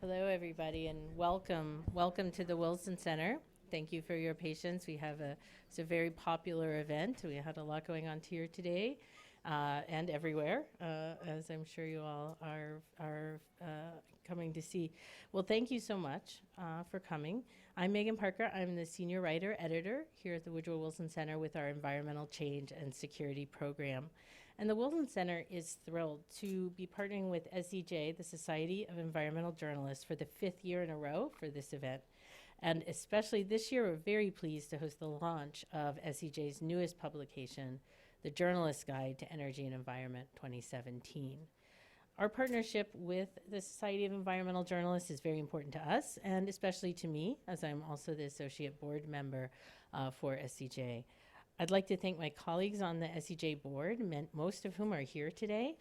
Hello, everybody, and welcome. Welcome to the Wilson Center. Thank you for your patience. It's a very popular event. We had a lot going on here today and everywhere, as I'm sure you all are coming to see. Well, thank you so much for coming. I'm Megan Parker. I'm the senior writer editor here at the Woodrow Wilson Center with our Environmental Change and Security program. And the Wilson Center is thrilled to be partnering with SEJ, the Society of Environmental Journalists, for the 5th year in a row for this event. And especially this year, we're very pleased to host the launch of SEJ's newest publication, The Journalist's Guide to Energy and Environment 2017. Our partnership with the Society of Environmental Journalists is very important to us, and especially to me, as I'm also the associate board member for SEJ. I'd like to thank my colleagues on the SEJ board, most of whom are here today,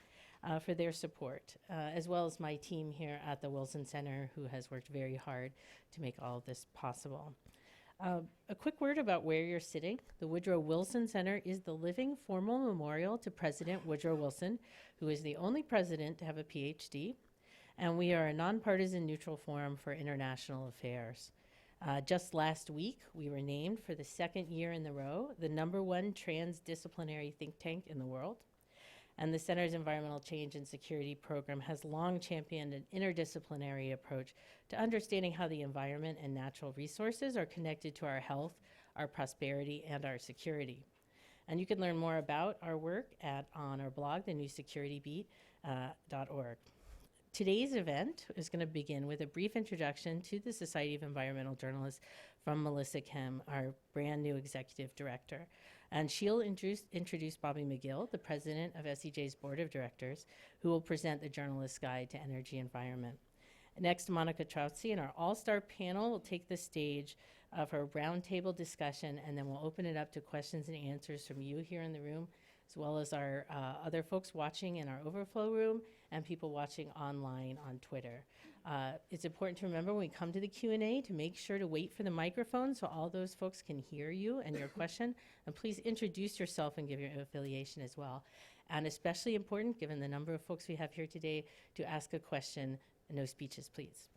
for their support, as well as my team here at the Wilson Center, who has worked very hard to make all of this possible. A quick word about where you're sitting. The Woodrow Wilson Center is the living formal memorial to President Woodrow Wilson, who is the only president to have a PhD, and we are a nonpartisan neutral forum for international affairs. Just last week, we were named for the 2nd year in a row the #1 transdisciplinary think tank in the world. And the Center's Environmental Change and Security program has long championed an interdisciplinary approach to understanding how the environment and natural resources are connected to our health, our prosperity, and our security. And you can learn more about our work on our blog, thenewsecuritybeat.org. Today's event is going to begin with a brief introduction to the Society of Environmental Journalists from Melissa Klem, our brand new executive director. And she'll introduce Bobby Mcgill, the president of SEJ's board of directors, who will present the Journalist's Guide to Energy and Environment. Next, Monica Troutzy and our all-star panel will take the stage for a roundtable discussion, and then we'll open it up to questions and answers from you here in the room, as well as our other folks watching in our overflow room and people watching online on Twitter. It's important to remember when we come to the Q&A to make sure to wait for the microphone so all those folks can hear you and your question. And please introduce yourself and give your affiliation as well. And especially important, given the number of folks we have here today, to ask a question, no speeches, please.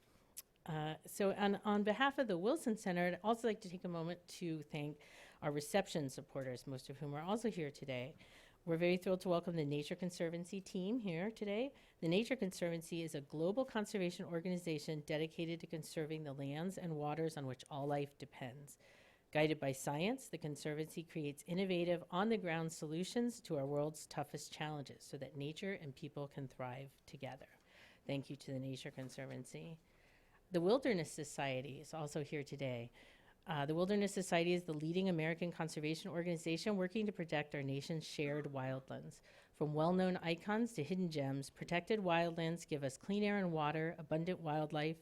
So on behalf of the Wilson Center, I'd also like to take a moment to thank our reception supporters, most of whom are also here today. We're very thrilled to welcome the Nature Conservancy team here today. The Nature Conservancy is a global conservation organization dedicated to conserving the lands and waters on which all life depends. Guided by science, the Conservancy creates innovative, on-the-ground solutions to our world's toughest challenges so that nature and people can thrive together. Thank you to the Nature Conservancy. The Wilderness Society is also here today. The Wilderness Society is the leading American conservation organization working to protect our nation's shared wildlands. From well-known icons to hidden gems, protected wildlands give us clean air and water, abundant wildlife,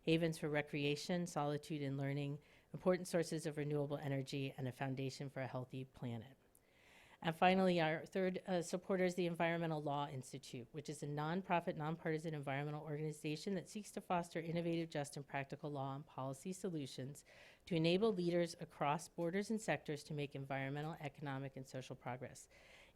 havens for recreation, solitude and learning, important sources of renewable energy, and a foundation for a healthy planet. And finally, our third supporter is the Environmental Law Institute, which is a nonprofit, nonpartisan environmental organization that seeks to foster innovative, just, and practical law and policy solutions to enable leaders across borders and sectors to make environmental, economic, and social progress.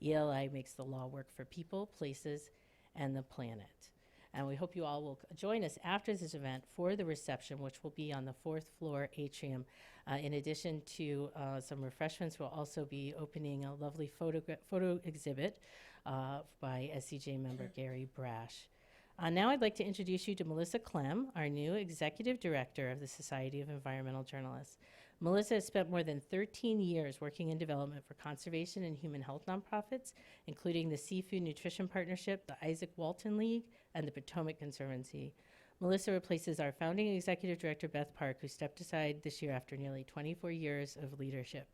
ELI makes the law work for people, places, and the planet. And we hope you all will join us after this event for the reception, which will be on the 4th floor atrium. In addition to some refreshments, we'll also be opening a lovely photo exhibit by SEJ member Gary Brash. Now I'd like to introduce you to Melissa Klem, our new executive director of the Society of Environmental Journalists. Melissa has spent more than 13 years working in development for conservation and human health nonprofits, including the Seafood Nutrition Partnership, the Isaac Walton League, and the Potomac Conservancy. Melissa replaces our founding executive director, Beth Park, who stepped aside this year after nearly 24 years of leadership.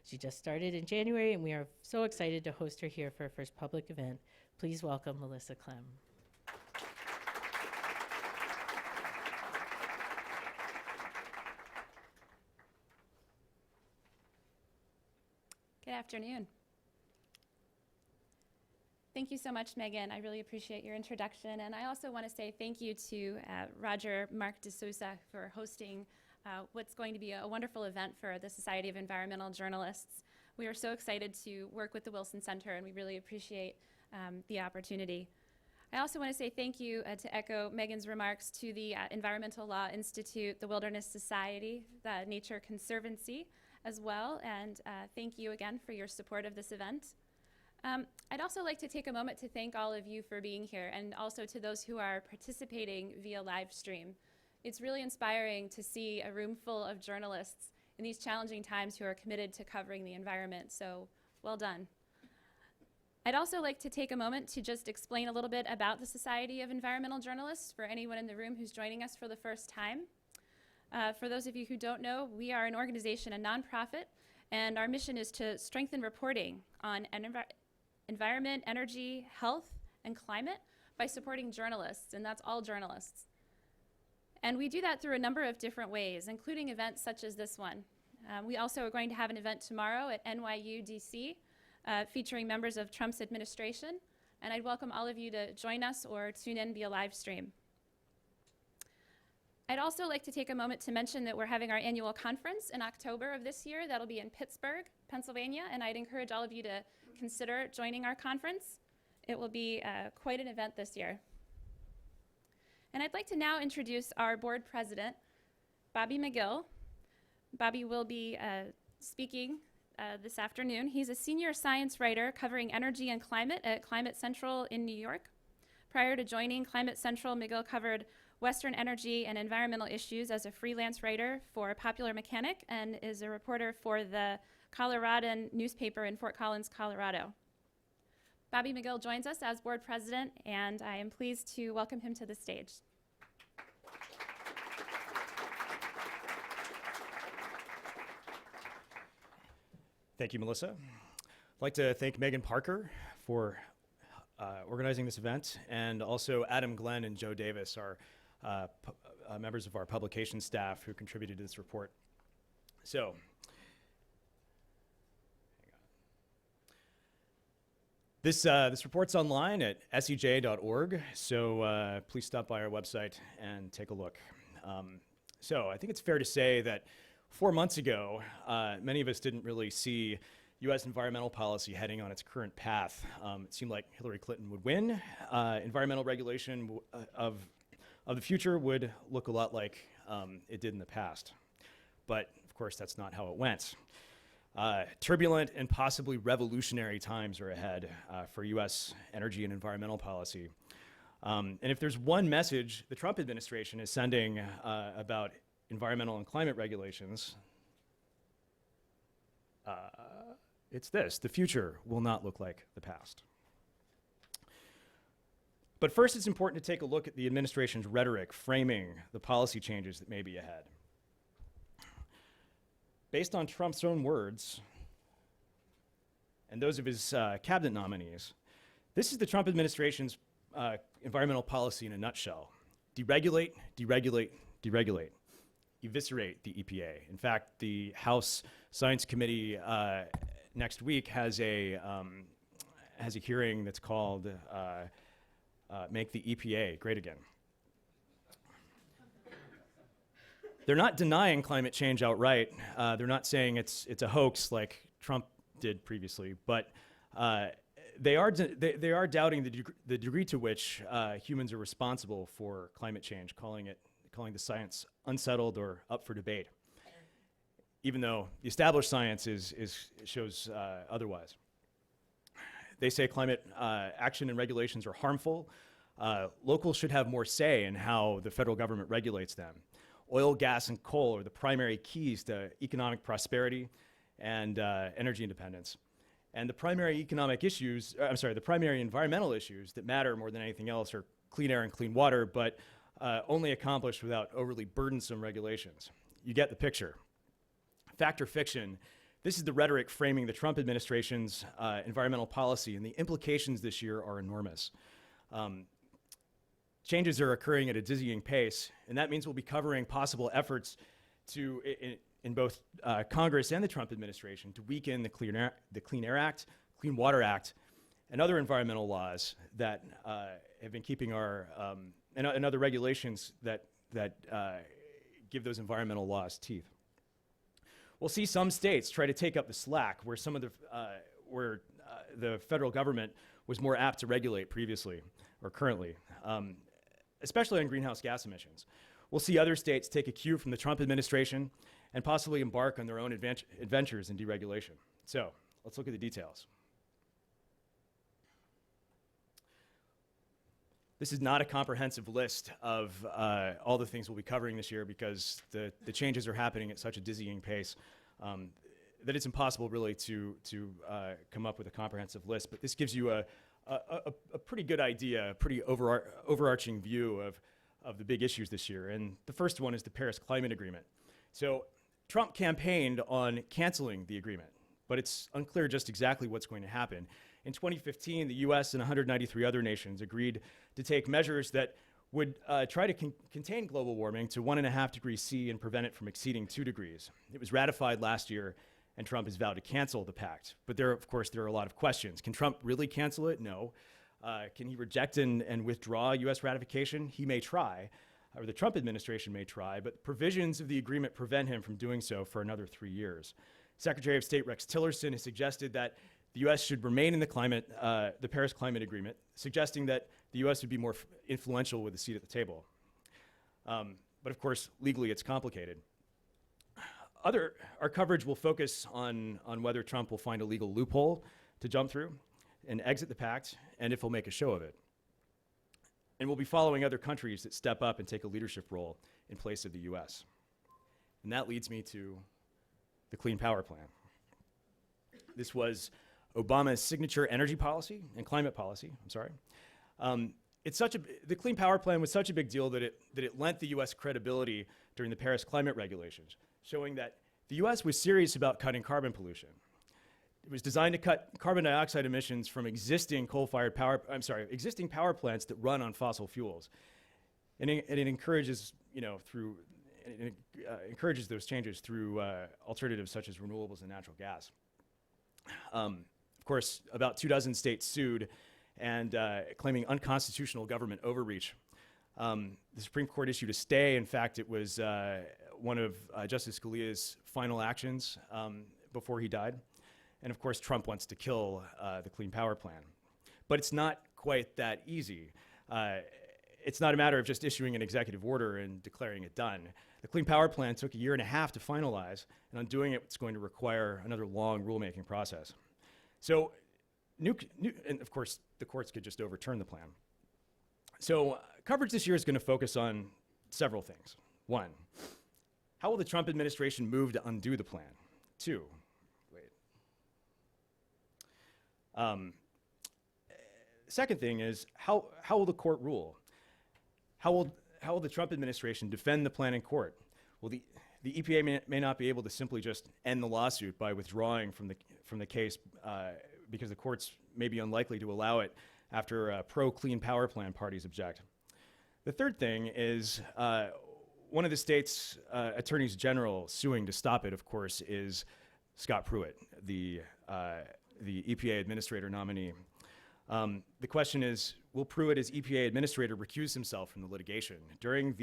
She just started in January, and we are so excited to host her here for her first public event. Please welcome Melissa Klem. Good afternoon. Thank you so much, Megan. I really appreciate your introduction. And I also want to say thank you to Roger Mark de Sousa for hosting what's going to be a wonderful event for the Society of Environmental Journalists. We are so excited to work with the Wilson Center, and we really appreciate the opportunity. I also want to say thank you, to echo Megan's remarks, to the Environmental Law Institute, the Wilderness Society, the Nature Conservancy as well, and thank you again for your support of this event. I'd also like to take a moment to thank all of you for being here, and also to those who are participating via live stream. It's really inspiring to see a room full of journalists in these challenging times who are committed to covering the environment, so well done. I'd also like to take a moment to just explain a little bit about the Society of Environmental Journalists for anyone in the room who's joining us for the first time. For those of you who don't know, we are an organization, a nonprofit, and our mission is to strengthen reporting on environment, energy, health, and climate by supporting journalists, and that's all journalists. And we do that through a number of different ways, including events such as this one. We also are going to have an event tomorrow at NYU DC featuring members of Trump's administration, and I'd welcome all of you to join us or tune in via live stream. I'd also like to take a moment to mention that we're having our annual conference in October of this year. That'll be in Pittsburgh, Pennsylvania, and I'd encourage all of you to consider joining our conference. It will be quite an event this year. And I'd like to now introduce our board president, Bobby Mcgill. Bobby will be speaking this afternoon. He's a senior science writer covering energy and climate at Climate Central in New York. Prior to joining Climate Central, Mcgill covered Western energy and environmental issues as a freelance writer for Popular Mechanic and is a reporter for the Coloradan newspaper in Fort Collins, Colorado. Bobby Mcgill joins us as board president, and I am pleased to welcome him to the stage. Thank you, Melissa. I'd like to thank Megan Parker for organizing this event, and also Adam Glenn and Joe Davis, our members of our publication staff who contributed to this report. So, this report's online at sej.org, so please stop by our website and take a look. So I think it's fair to say that 4 months ago, many of us didn't really see U.S. environmental policy heading on its current path. It seemed like Hillary Clinton would win. Environmental regulation of the future would look a lot like it did in the past. But of course, that's not how it went. Turbulent and possibly revolutionary times are ahead for U.S. energy and environmental policy. And if there's one message the Trump administration is sending about environmental and climate regulations, it's this: the future will not look like the past. But first, it's important to take a look at the administration's rhetoric framing the policy changes that may be ahead. Based on Trump's own words and those of his cabinet nominees, this is the Trump administration's environmental policy in a nutshell: deregulate, deregulate, deregulate. Eviscerate the EPA. In fact, the House Science Committee next week has a hearing that's called "Make the EPA Great Again." They're not denying climate change outright. They're not saying it's a hoax like Trump did previously, but they are doubting the degree to which humans are responsible for climate change, calling the science unsettled or up for debate, even though the established science shows otherwise. They say climate action and regulations are harmful. Locals should have more say in how the federal government regulates them. Oil, gas, and coal are the primary keys to economic prosperity and energy independence. And the primary the primary environmental issues that matter more than anything else are clean air and clean water, but only accomplished without overly burdensome regulations. You get the picture. Fact or fiction, this is the rhetoric framing the Trump administration's environmental policy, and the implications this year are enormous. Changes are occurring at a dizzying pace, and that means we'll be covering possible efforts in both Congress and the Trump administration to weaken the Clean Air Act, Clean Water Act, and other environmental laws that have been keeping our and other regulations that give those environmental laws teeth. We'll see some states try to take up the slack where some of the federal government was more apt to regulate previously. or currently, especially on greenhouse gas emissions. We'll see other states take a cue from the Trump administration and possibly embark on their own adventures in deregulation. So let's look at the details. This is not a comprehensive list of all the things we'll be covering this year because the changes are happening at such a dizzying pace that it's impossible really to come up with a comprehensive list. But this gives you a pretty good idea, a pretty overarching view of the big issues this year. And the first one is the Paris Climate Agreement. So Trump campaigned on canceling the agreement, but it's unclear just exactly what's going to happen. In 2015, the US and 193 other nations agreed to take measures that would try to contain global warming to 1.5 degrees C and prevent it from exceeding 2 degrees. It was ratified last year, and Trump has vowed to cancel the pact. But of course, there are a lot of questions. Can Trump really cancel it? No. Can he reject and withdraw US ratification? He may try, or the Trump administration may try, but provisions of the agreement prevent him from doing so for another 3 years. Secretary of State Rex Tillerson has suggested that the U.S. should remain in the Paris Climate Agreement, suggesting that the U.S. would be more influential with a seat at the table. But of course, legally, it's complicated. Our coverage will focus on whether Trump will find a legal loophole to jump through and exit the pact, and if he'll make a show of it. And we'll be following other countries that step up and take a leadership role in place of the U.S. And that leads me to the Clean Power Plan. This was Obama's signature energy policy and climate policy, the Clean Power Plan was such a big deal that it lent the U.S. credibility during the Paris climate regulations, showing that the U.S. was serious about cutting carbon pollution. It was designed to cut carbon dioxide emissions from existing existing power plants that run on fossil fuels. And it encourages, encourages those changes through alternatives such as renewables and natural gas. Of course, about 24 states sued and claiming unconstitutional government overreach. The Supreme Court issued a stay. In fact, it was one of Justice Scalia's final actions before he died. And of course, Trump wants to kill the Clean Power Plan. But it's not quite that easy. It's not a matter of just issuing an executive order and declaring it done. The Clean Power Plan took 1.5 years to finalize, and on doing it, it's going to require another long rulemaking process. So, and of course, the courts could just overturn the plan. So, coverage this year is going to focus on several things. 1, how will the Trump administration move to undo the plan? 2, second thing is, how will the court rule? How will the Trump administration defend the plan in court? Well, the EPA may not be able to simply just end the lawsuit by withdrawing from the case because the courts may be unlikely to allow it after pro-Clean Power Plan parties object. The third thing is one of the state's attorneys general suing to stop it, of course, is Scott Pruitt, the EPA administrator nominee. The question is, will Pruitt, as EPA administrator, recuse himself from the litigation? During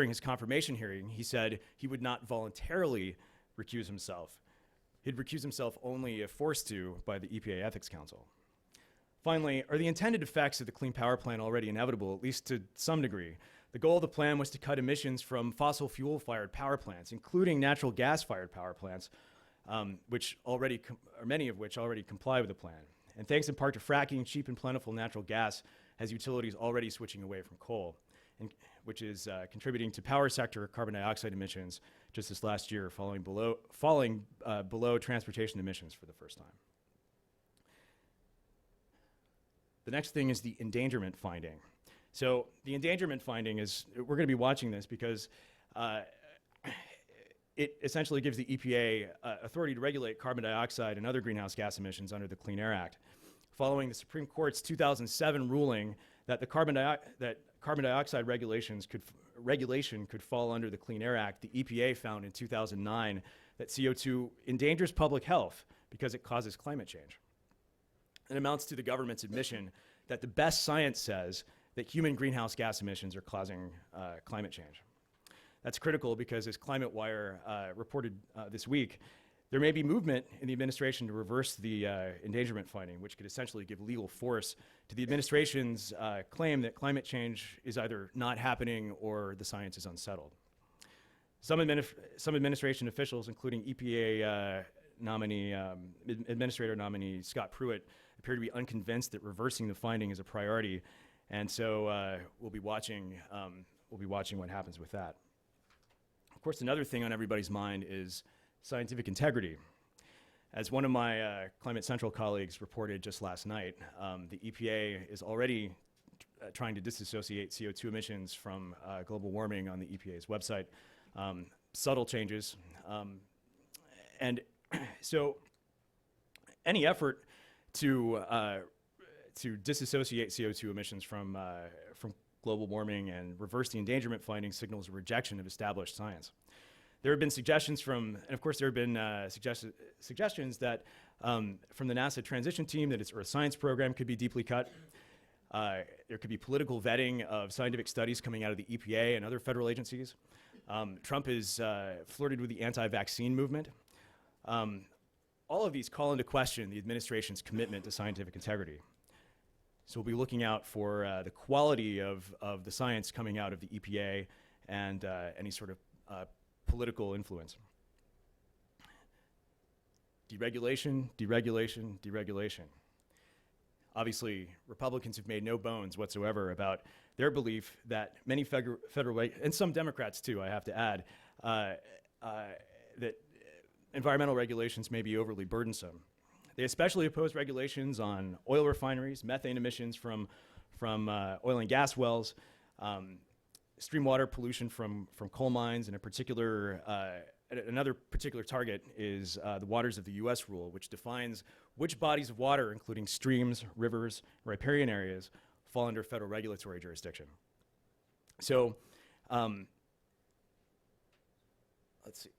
his confirmation hearing, he said he would not voluntarily recuse himself. He'd recuse himself only if forced to by the EPA Ethics Council. Finally, are the intended effects of the Clean Power Plan already inevitable, at least to some degree? The goal of the plan was to cut emissions from fossil fuel-fired power plants, including natural gas-fired power plants, many of which already comply with the plan. And thanks in part to fracking, cheap and plentiful natural gas has utilities already switching away from coal, which is contributing to power sector carbon dioxide emissions just this last year, falling below transportation emissions for the first time. The next thing is the endangerment finding. So the endangerment finding is, we're going to be watching this because it essentially gives the EPA authority to regulate carbon dioxide and other greenhouse gas emissions under the Clean Air Act. Following the Supreme Court's 2007 ruling that the carbon dioxide regulation could fall under the Clean Air Act, the EPA found in 2009 that CO2 endangers public health because it causes climate change. It amounts to the government's admission that the best science says that human greenhouse gas emissions are causing climate change. That's critical because, as Climate Wire reported this week, There may be movement in the administration to reverse the endangerment finding, which could essentially give legal force to the administration's claim that climate change is either not happening or the science is unsettled. Some administration officials, including EPA Administrator nominee Scott Pruitt, appear to be unconvinced that reversing the finding is a priority, and so we'll be watching what happens with that. Of course, another thing on everybody's mind is scientific integrity. As one of my Climate Central colleagues reported just last night, the EPA is already trying to disassociate CO2 emissions from global warming on the EPA's website. Subtle changes. And so any effort to disassociate CO2 emissions from global warming and reverse the endangerment finding signals a rejection of established science. There have been suggestions from, and of course there have been suggestions that from the NASA transition team that its Earth Science program could be deeply cut. There could be political vetting of scientific studies coming out of the EPA and other federal agencies. Trump has flirted with the anti-vaccine movement. All of these call into question the administration's commitment to scientific integrity. So we'll be looking out for the quality of the science coming out of the EPA and any sort of political influence. Deregulation, deregulation, deregulation. Obviously, Republicans have made no bones whatsoever about their belief that many federal, and some Democrats too, I have to add, that environmental regulations may be overly burdensome. They especially oppose regulations on oil refineries, methane emissions from oil and gas wells, stream water pollution from coal mines, and another particular target is the Waters of the U.S. rule, which defines which bodies of water, including streams, rivers, riparian areas, fall under federal regulatory jurisdiction. So, let's see.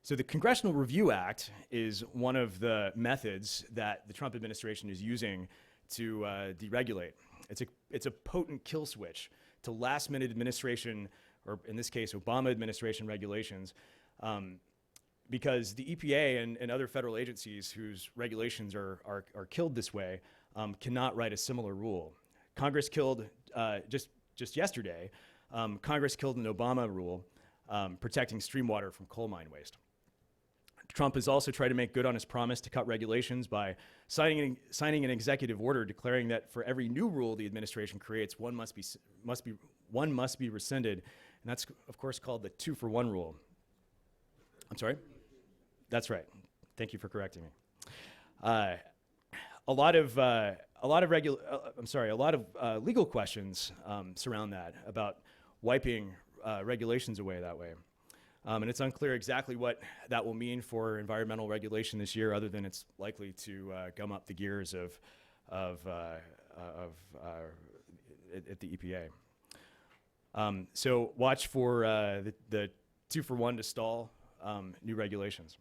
So the Congressional Review Act is one of the methods that the Trump administration is using to deregulate. It's a potent kill switch to last-minute administration, or in this case, Obama administration regulations, because the EPA and other federal agencies whose regulations are killed this way cannot write a similar rule. Congress killed, just yesterday, Congress killed an Obama rule protecting stream water from coal mine waste. Trump has also tried to make good on his promise to cut regulations by signing an executive order declaring that for every new rule the administration creates, one must be rescinded, and that's of course called the 2-for-1 rule. I'm sorry? That's right. Thank you for correcting me. A lot of legal questions surround that about wiping regulations away that way. And it's unclear exactly what that will mean for environmental regulation this year, other than it's likely to gum up the gears at the EPA. So watch for the 2-for-1 to stall new regulations.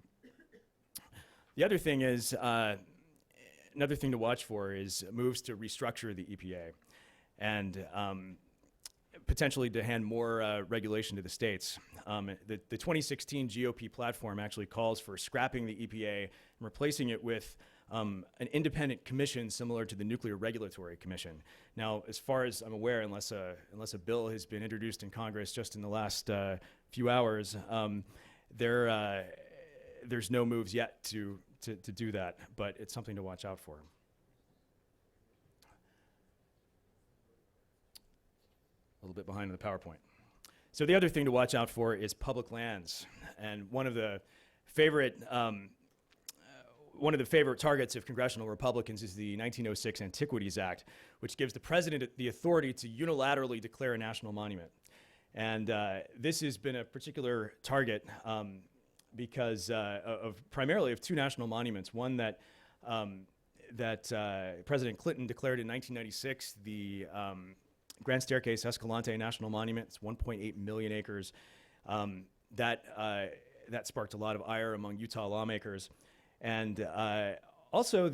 The other thing is, another thing to watch for is moves to restructure the EPA and potentially to hand more regulation to the states. The 2016 GOP platform actually calls for scrapping the EPA and replacing it with an independent commission similar to the Nuclear Regulatory Commission. Now, as far as I'm aware, unless a bill has been introduced in Congress just in the last few hours, there's no moves yet to do that, but it's something to watch out for. A little bit behind on the PowerPoint. So the other thing to watch out for is public lands, and one of the favorite targets of congressional Republicans is the 1906 Antiquities Act, which gives the president the authority to unilaterally declare a national monument. And this has been a particular target because primarily of two national monuments. One that President Clinton declared in 1996, the Grand Staircase Escalante National Monument. It's 1.8 million acres. That sparked a lot of ire among Utah lawmakers. And also,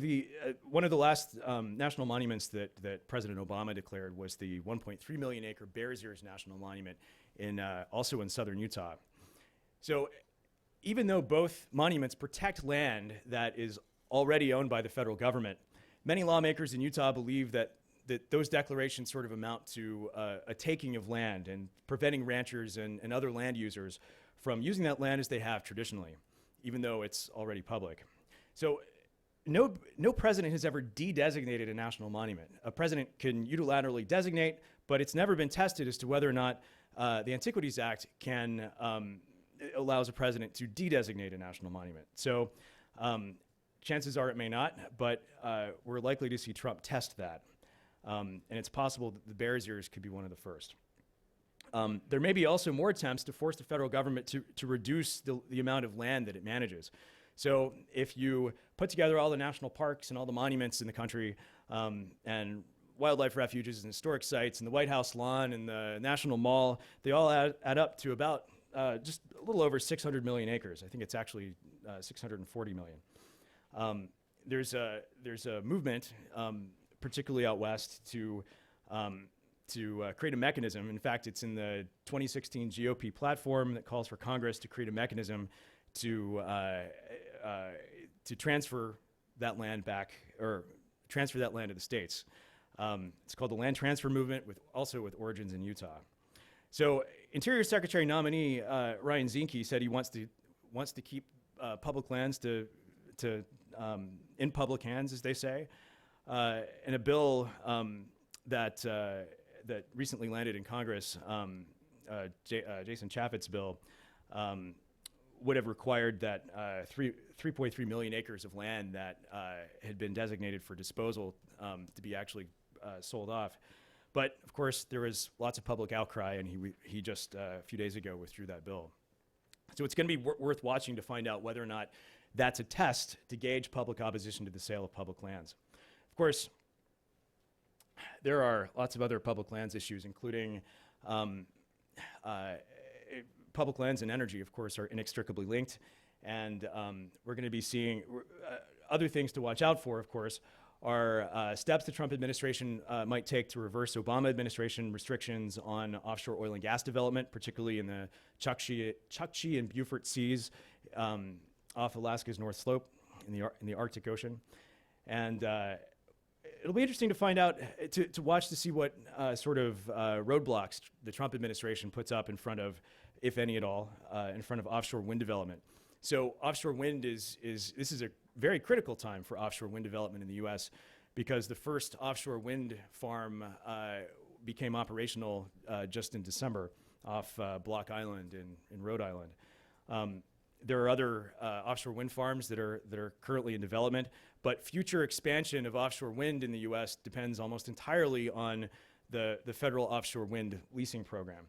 one of the last national monuments that President Obama declared was the 1.3 million acre Bears Ears National Monument also in southern Utah. So even though both monuments protect land that is already owned by the federal government, many lawmakers in Utah believe that those declarations sort of amount to a taking of land and preventing ranchers and other land users from using that land as they have traditionally, even though it's already public. So no president has ever de-designated a national monument. A president can unilaterally designate, but it's never been tested as to whether or not the Antiquities Act can allows a president to de-designate a national monument. So chances are it may not, but we're likely to see Trump test that. And it's possible that the Bears Ears could be one of the first. There may be also more attempts to force the federal government to reduce the amount of land that it manages. So if you put together all the national parks and all the monuments in the country and wildlife refuges and historic sites and the White House lawn and the National Mall, they all add up to about just a little over 600 million acres. I think it's actually 640 million. There's a movement, particularly out west, to create a mechanism. In fact, it's in the 2016 GOP platform that calls for Congress to create a mechanism to transfer that land back, or transfer that land to the states. It's called the Land Transfer Movement, also with origins in Utah. So Interior Secretary nominee Ryan Zinke said he wants to keep public lands in public hands, as they say. And a bill that recently landed in Congress, Jason Chaffetz's bill, would have required that 3.3 million acres of land that had been designated for disposal to be actually sold off. But of course, there was lots of public outcry, and he just a few days ago withdrew that bill. So it's going to be worth watching to find out whether or not that's a test to gauge public opposition to the sale of public lands. Of course, there are lots of other public lands issues, including public lands and energy, of course, are inextricably linked. And we're going to be seeing other things to watch out for, of course, are steps the Trump administration might take to reverse Obama administration restrictions on offshore oil and gas development, particularly in the Chukchi and Beaufort Seas off Alaska's North Slope in the Arctic Ocean. And it'll be interesting to find out, to watch to see what sort of roadblocks the Trump administration puts up in front of, if any at all, in front of offshore wind development. So offshore wind this is a very critical time for offshore wind development in the U.S. because the first offshore wind farm became operational just in December off Block Island in Rhode Island. There are other offshore wind farms that are currently in development, but future expansion of offshore wind in the U.S. depends almost entirely on the federal offshore wind leasing program.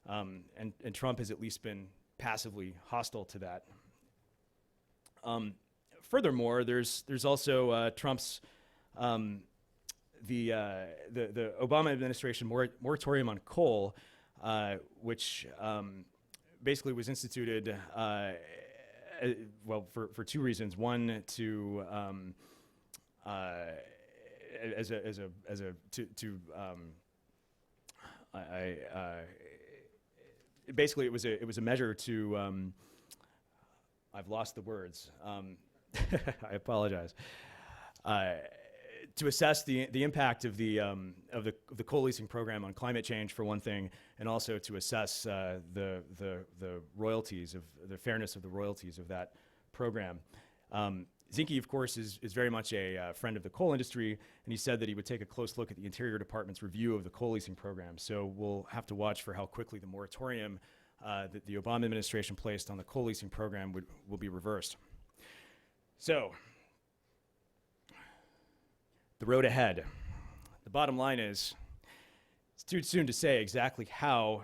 And Trump has at least been passively hostile to that. Furthermore, there's also Trump's the Obama administration moratorium on coal, which basically was instituted for two reasons. One, basically it was a measure to I've lost the words. I apologize. To assess the impact of the coal leasing program on climate change, for one thing, and also to assess the royalties of the fairness of the royalties of that program. Zinke, of course, is very much a friend of the coal industry, and he said that he would take a close look at the Interior Department's review of the coal leasing program. So we'll have to watch for how quickly the moratorium that the Obama administration placed on the coal leasing program will be reversed. So, the road ahead. The bottom line is, it's too soon to say exactly how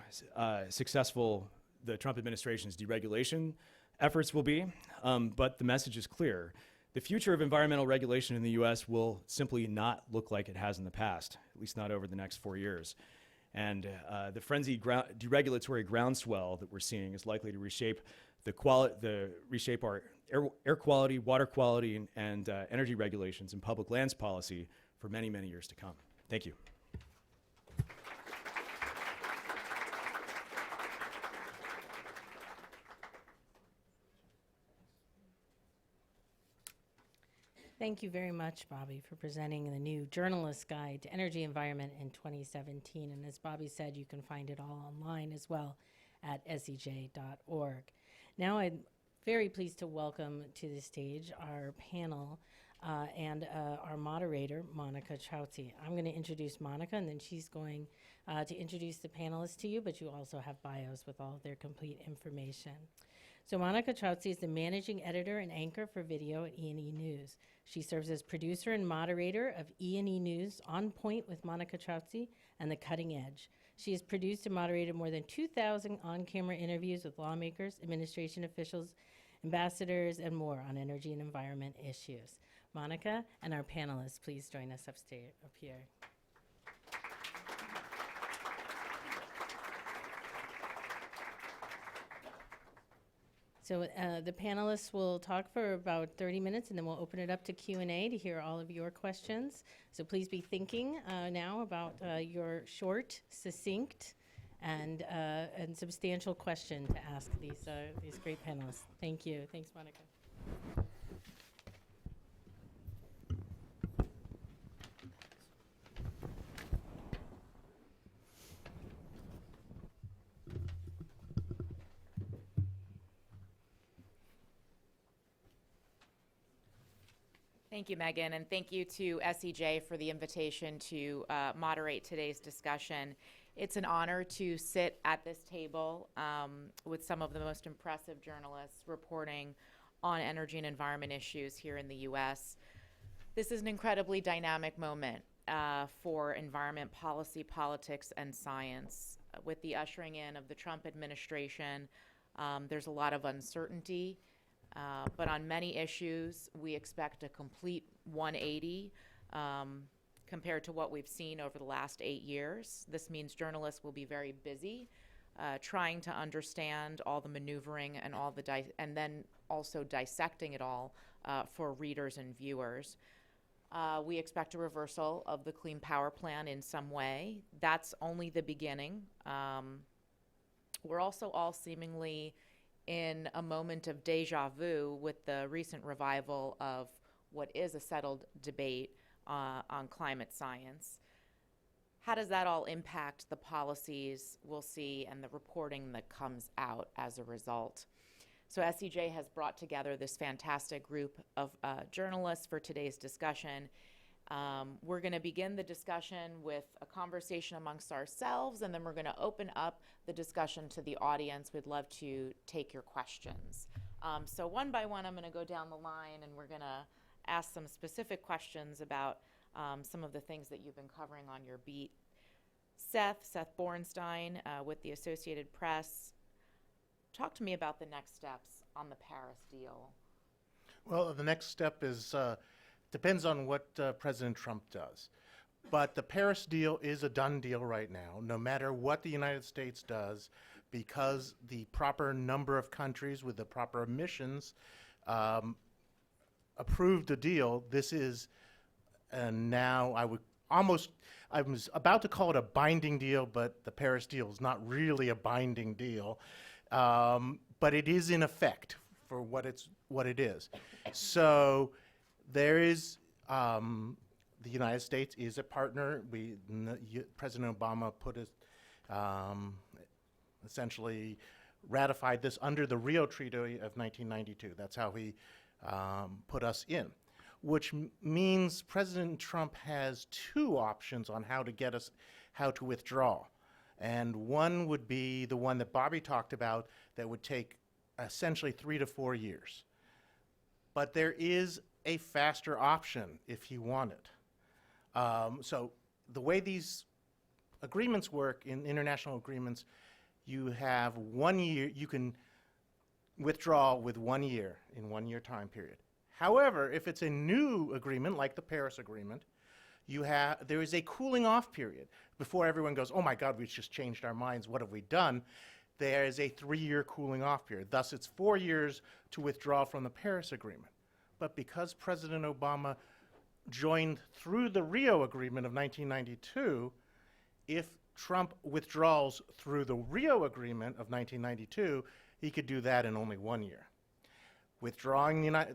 successful the Trump administration's deregulation efforts will be, but the message is clear. The future of environmental regulation in the U.S. will simply not look like it has in the past, at least not over the next 4 years. And the frenzied deregulatory groundswell that we're seeing is likely to reshape our air quality, water quality, and energy regulations and public lands policy for many, many years to come. Thank you. Thank you very much, Bobby, for presenting the new Journalist's Guide to Energy Environment in 2017. And as Bobby said, you can find it all online as well at sej.org. Now I'm very pleased to welcome to the stage our panel and our moderator, Monica Troutzy. I'm going to introduce Monica, and then she's going to introduce the panelists to you, but you also have bios with all of their complete information. So Monica Troutzy is the managing editor and anchor for video at E&E News. She serves as producer and moderator of E&E News On Point with Monica Troutzy and The Cutting Edge. She has produced and moderated more than 2,000 on-camera interviews with lawmakers, administration officials, ambassadors, and more on energy and environment issues. Monica and our panelists, please join us up here. So the panelists will talk for about 30 minutes, and then we'll open it up to Q&A to hear all of your questions. So please be thinking now about your short, succinct, and substantial question to ask these great panelists. Thank you. Thanks, Monica. Thank you, Megan, and thank you to SEJ for the invitation to moderate today's discussion. It's an honor to sit at this table with some of the most impressive journalists reporting on energy and environment issues here in the U.S. This is an incredibly dynamic moment for environment policy, politics, and science. With the ushering in of the Trump administration, there's a lot of uncertainty. But on many issues, we expect a complete 180 compared to what we've seen over the last 8 years. This means journalists will be very busy trying to understand all the maneuvering and all the and then also dissecting it all for readers and viewers. We expect a reversal of the Clean Power Plan in some way. That's only the beginning. We're also all seemingly in a moment of deja vu with the recent revival of what is a settled debate on climate science. How does that all impact the policies we'll see and the reporting that comes out as a result? So SEJ has brought together this fantastic group of journalists for today's discussion. We're going to begin the discussion with a conversation amongst ourselves, and then we're going to open up the discussion to the audience. We'd love to take your questions. So one by one, I'm going to go down the line, and we're going to ask some specific questions about some of the things that you've been covering on your beat. Seth Bornstein with the Associated Press. Talk to me about the next steps on the Paris deal. Well, the next step is depends on what President Trump does. But the Paris deal is a done deal right now, no matter what the United States does, because the proper number of countries with the proper emissions approved the deal. This is now I was about to call it a binding deal, but the Paris deal is not really a binding deal. But it is in effect for what it is. So there is, the United States is a partner. President Obama essentially ratified this under the Rio Treaty of 1992. That's how he put us in, which means President Trump has two options on how to withdraw. And one would be the one that Bobby talked about that would take essentially 3 to 4 years. But there is a faster option if he wanted. So the way these agreements work in international agreements, you have 1 year, you can withdraw with 1 year in 1 year time period. However, if it's a new agreement like the Paris Agreement, there is a cooling off period before everyone goes, oh my God, we've just changed our minds, what have we done? There is a 3-year cooling off period. Thus, it's 4 years to withdraw from the Paris Agreement. But because President Obama joined through the Rio Agreement of 1992, if Trump withdraws through the Rio Agreement of 1992, he could do that in only 1 year.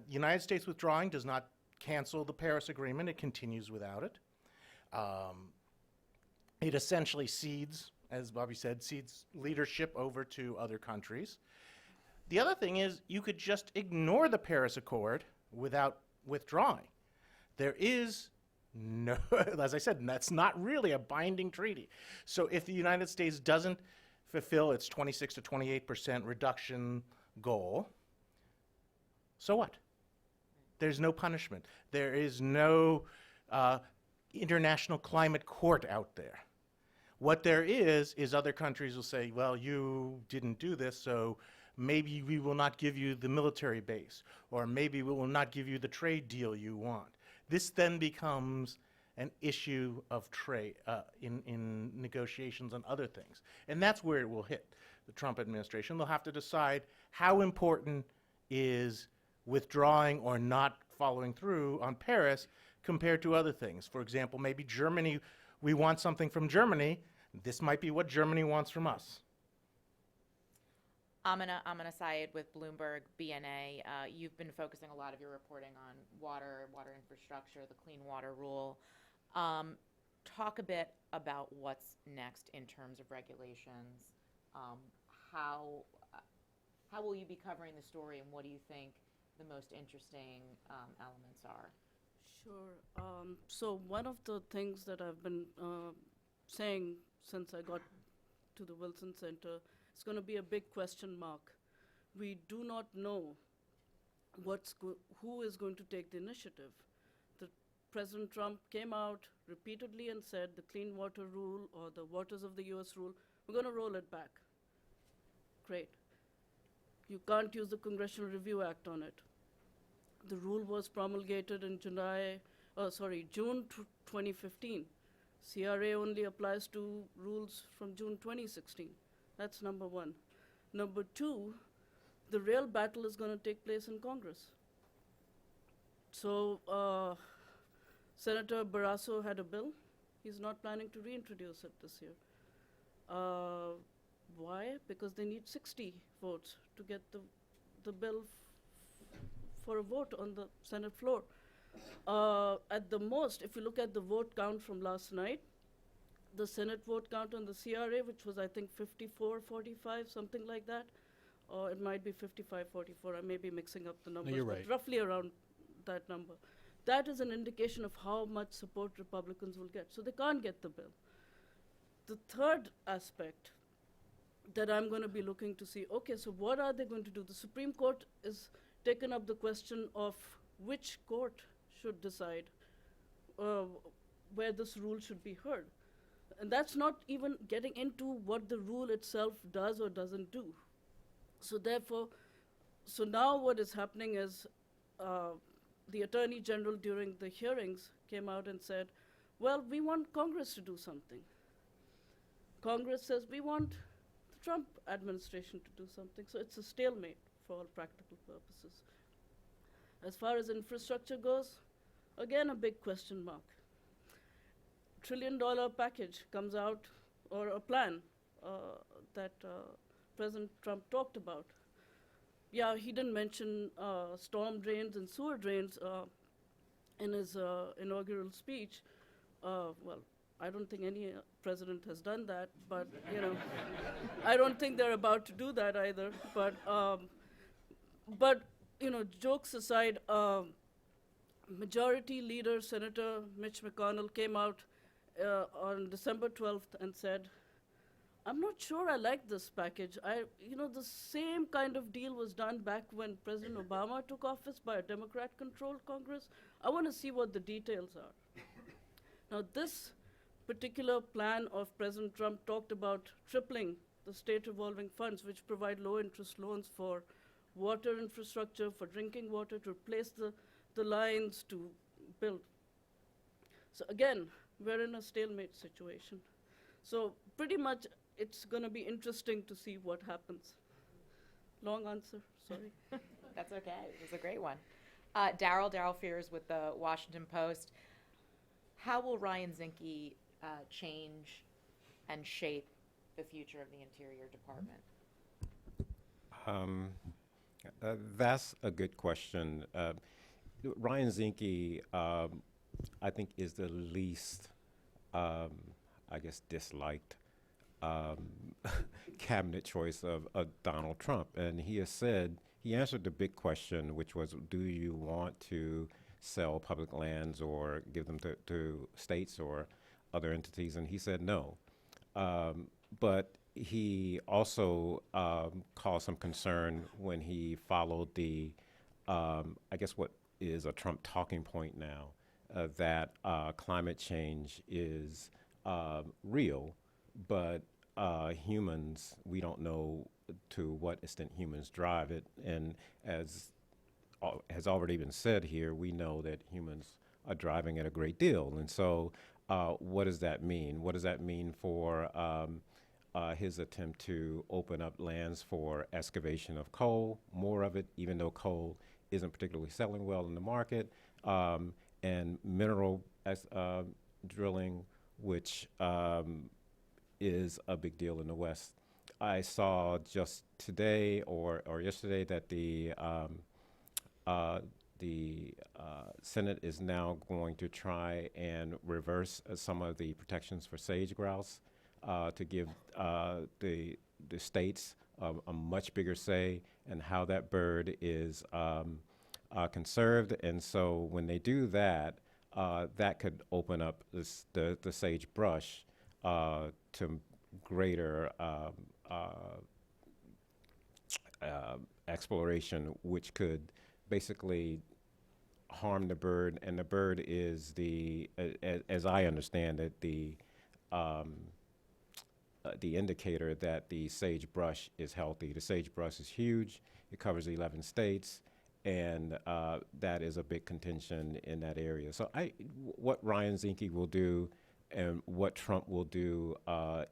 United States withdrawing does not cancel the Paris Agreement. It continues without it. It essentially cedes, as Bobby said, cedes leadership over to other countries. The other thing is you could just ignore the Paris Accord without withdrawing. There is no, as I said, that's not really a binding treaty. So if the United States doesn't fulfill its 26 to 28% reduction goal, so what? There's no punishment. There is no international climate court out there. What there is other countries will say, well, you didn't do this, so maybe we will not give you the military base, or maybe we will not give you the trade deal you want. This then becomes an issue of trade in negotiations on other things. And that's where it will hit the Trump administration. They'll have to decide how important is withdrawing or not following through on Paris compared to other things. For example, maybe Germany, we want something from Germany. This might be what Germany wants from us. I'm gonna side with Bloomberg BNA. You've been focusing a lot of your reporting on water infrastructure, the Clean Water Rule. Talk a bit about what's next in terms of regulations. How will you be covering the story, and what do you think the most interesting elements are? Sure. So one of the things that I've been saying since I got to the Wilson Center, it's going to be a big question mark. We do not know who is going to take the initiative. President Trump came out repeatedly and said the Clean Water Rule, or the Waters of the U.S. Rule, we're going to roll it back. Great. You can't use the Congressional Review Act on it. The rule was promulgated in June 2015. CRA only applies to rules from June 2016. That's number one. Number two, the real battle is going to take place in Congress. So Senator Barrasso had a bill. He's not planning to reintroduce it this year. Why? Because they need 60 votes to get the bill for a vote on the Senate floor. At the most, if you look at the vote count from last night, the Senate vote count on the CRA, which was, I think, 54-45, something like that, or it might be 55-44. I may be mixing up the numbers, you're but right. roughly around that number. That is an indication of how much support Republicans will get. So they can't get the bill. The third aspect that I'm going to be looking to see, okay, so what are they going to do? The Supreme Court is taken up the question of which court should decide where this rule should be heard. And that's not even getting into what the rule itself does or doesn't do. So therefore, so now what is happening is the Attorney General during the hearings came out and said, well, we want Congress to do something. Congress says we want the Trump administration to do something. So it's a stalemate for all practical purposes. As far as infrastructure goes, again, a big question mark. $1 trillion package comes out, or a plan that President Trump talked about. Yeah, he didn't mention storm drains and sewer drains in his inaugural speech. Well, I don't think any president has done that, but you know, I don't think they're about to do that either. But you know, jokes aside, Majority Leader Senator Mitch McConnell came out on December 12th and said, I'm not sure I like this package. The same kind of deal was done back when President Obama took office by a Democrat-controlled Congress. I want to see what the details are. Now, this particular plan of President Trump talked about tripling the state revolving funds, which provide low-interest loans for water infrastructure, for drinking water, to replace the lines, to build. So again, we're in a stalemate situation. So pretty much it's going to be interesting to see what happens. Long answer, sorry. That's okay. It was a great one. Daryl Fears with the Washington Post. How will Ryan Zinke change and shape the future of the Interior Department? That's a good question. Ryan Zinke, I think, is the least, I guess, disliked cabinet choice of Donald Trump. And he has said, he answered the big question, which was, do you want to sell public lands or give them to states or other entities? And he said no. But he also caused some concern when he followed the, I guess what is a Trump talking point now, that climate change is real, but humans, we don't know to what extent humans drive it. And as has already been said here, we know that humans are driving it a great deal. And so what does that mean? What does that mean for his attempt to open up lands for excavation of coal, more of it, even though coal isn't particularly selling well in the market, and mineral drilling, which is a big deal in the West. I saw just today or yesterday that the Senate is now going to try and reverse some of the protections for sage grouse to give the states a much bigger say in how that bird is conserved. And so when they do that, that could open up the sagebrush to greater exploration, which could basically harm the bird. And the bird is as I understand it, the indicator that the sagebrush is healthy. The sagebrush is huge. It covers 11 states. And that is a big contention in that area. So what Ryan Zinke will do and what Trump will do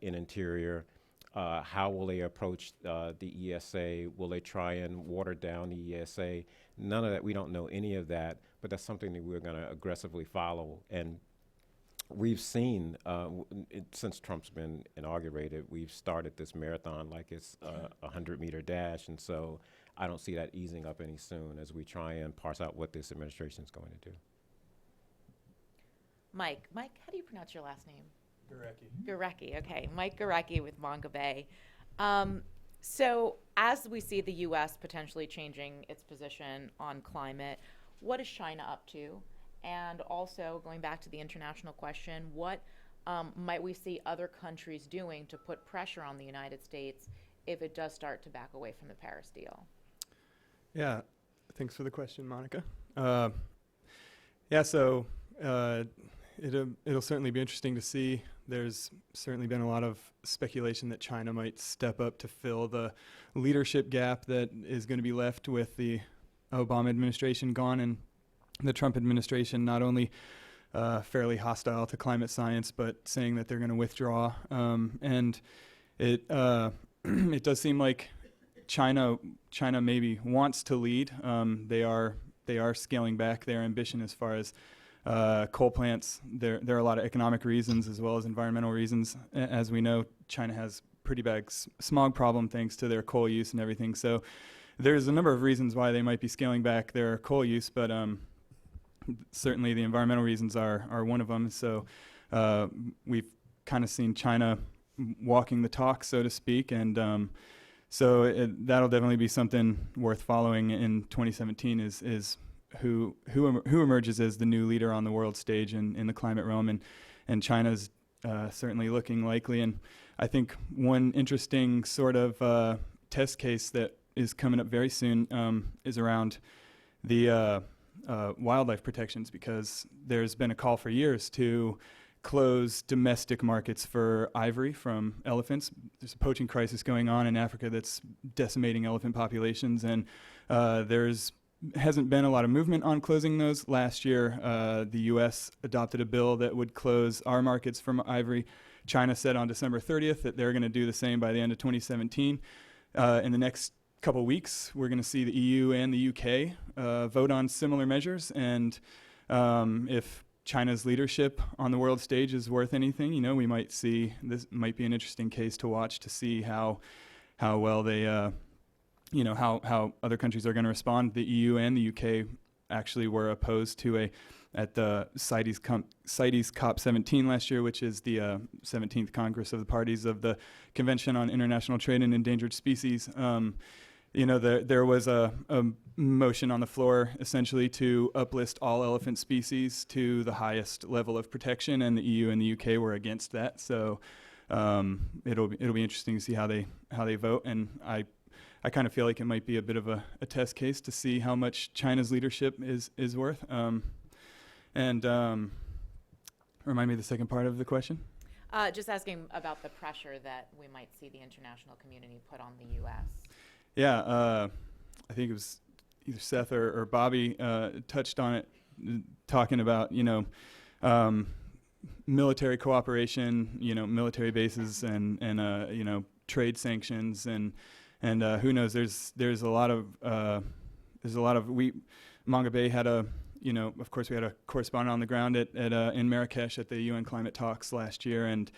in Interior, how will they approach the ESA? Will they try and water down the ESA? None of that, we don't know any of that, but that's something that we're gonna aggressively follow. And we've seen, since Trump's been inaugurated, we've started this marathon like it's a 100-meter dash. And so I don't see that easing up any soon as we try and parse out what this administration is going to do. Mike, how do you pronounce your last name? Gurecki. Gurecki, okay. Mike Gurecki with Mongabay. So as we see the U.S. potentially changing its position on climate, what is China up to? And also, going back to the international question, what might we see other countries doing to put pressure on the United States if it does start to back away from the Paris deal? Yeah, thanks for the question, Monica. So it'll certainly be interesting to see. There's certainly been a lot of speculation that China might step up to fill the leadership gap that is going to be left with the Obama administration gone and the Trump administration not only fairly hostile to climate science, but saying that they're going to withdraw. And it it does seem like China maybe wants to lead. They are scaling back their ambition as far as coal plants. There are a lot of economic reasons as well as environmental reasons. As we know, China has pretty bad smog problem thanks to their coal use and everything. So there's a number of reasons why they might be scaling back their coal use, but certainly the environmental reasons are one of them. So we've kind of seen China walking the talk, so to speak, and so that'll definitely be something worth following in 2017 is who emerges as the new leader on the world stage in the climate realm, and China's certainly looking likely. And I think one interesting sort of test case that is coming up very soon is around the wildlife protections, because there's been a call for years to close domestic markets for ivory from elephants. There's a poaching crisis going on in Africa that's decimating elephant populations, and hasn't been a lot of movement on closing those. Last year, the U.S. adopted a bill that would close our markets from ivory. China said on December 30th that they're going to do the same by the end of 2017. In the next couple weeks, we're going to see the EU and the UK vote on similar measures, and if China's leadership on the world stage is worth anything, we might see this might be an interesting case to watch to see how well they, how other countries are going to respond. The EU and the UK actually were opposed to at the CITES COP17 last year, which is the 17th Congress of the Parties of the Convention on International Trade in Endangered Species. There was a motion on the floor essentially to uplist all elephant species to the highest level of protection, and the EU and the UK were against that. So it'll be interesting to see how they vote, and I kind of feel like it might be a bit of a test case to see how much China's leadership is worth. Remind me the second part of the question. Just asking about the pressure that we might see the international community put on the U.S. Yeah, I think it was either Seth or Bobby touched on it, talking about military cooperation, military bases and trade sanctions and who knows? There's a lot of Mongabay had of course we had a correspondent on the ground in Marrakesh at the UN climate talks last year, and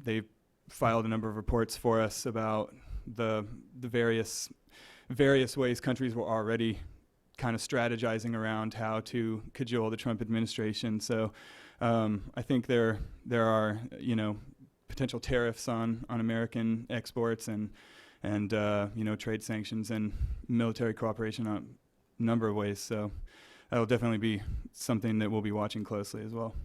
they filed a number of reports for us about the various ways countries were already kind of strategizing around how to cajole the Trump administration. So I think there are potential tariffs on American exports and trade sanctions and military cooperation on a number of ways. So that'll definitely be something that we'll be watching closely as well.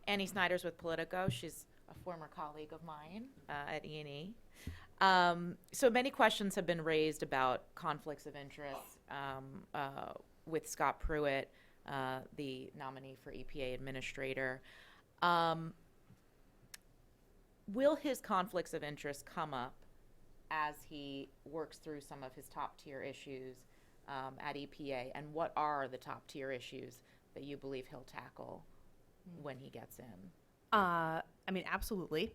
Annie Snyder's with Politico. She's a former colleague of mine at E&E. So many questions have been raised about conflicts of interest with Scott Pruitt, the nominee for EPA administrator. Will his conflicts of interest come up as he works through some of his top tier issues at EPA? And what are the top tier issues that you believe he'll tackle when he gets in? Absolutely.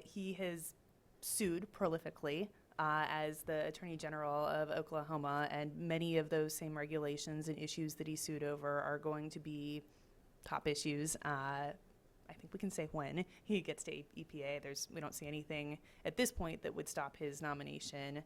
He has sued prolifically as the Attorney General of Oklahoma, and many of those same regulations and issues that he sued over are going to be top issues. I think we can say when he gets to EPA. We don't see anything at this point that would stop his nomination.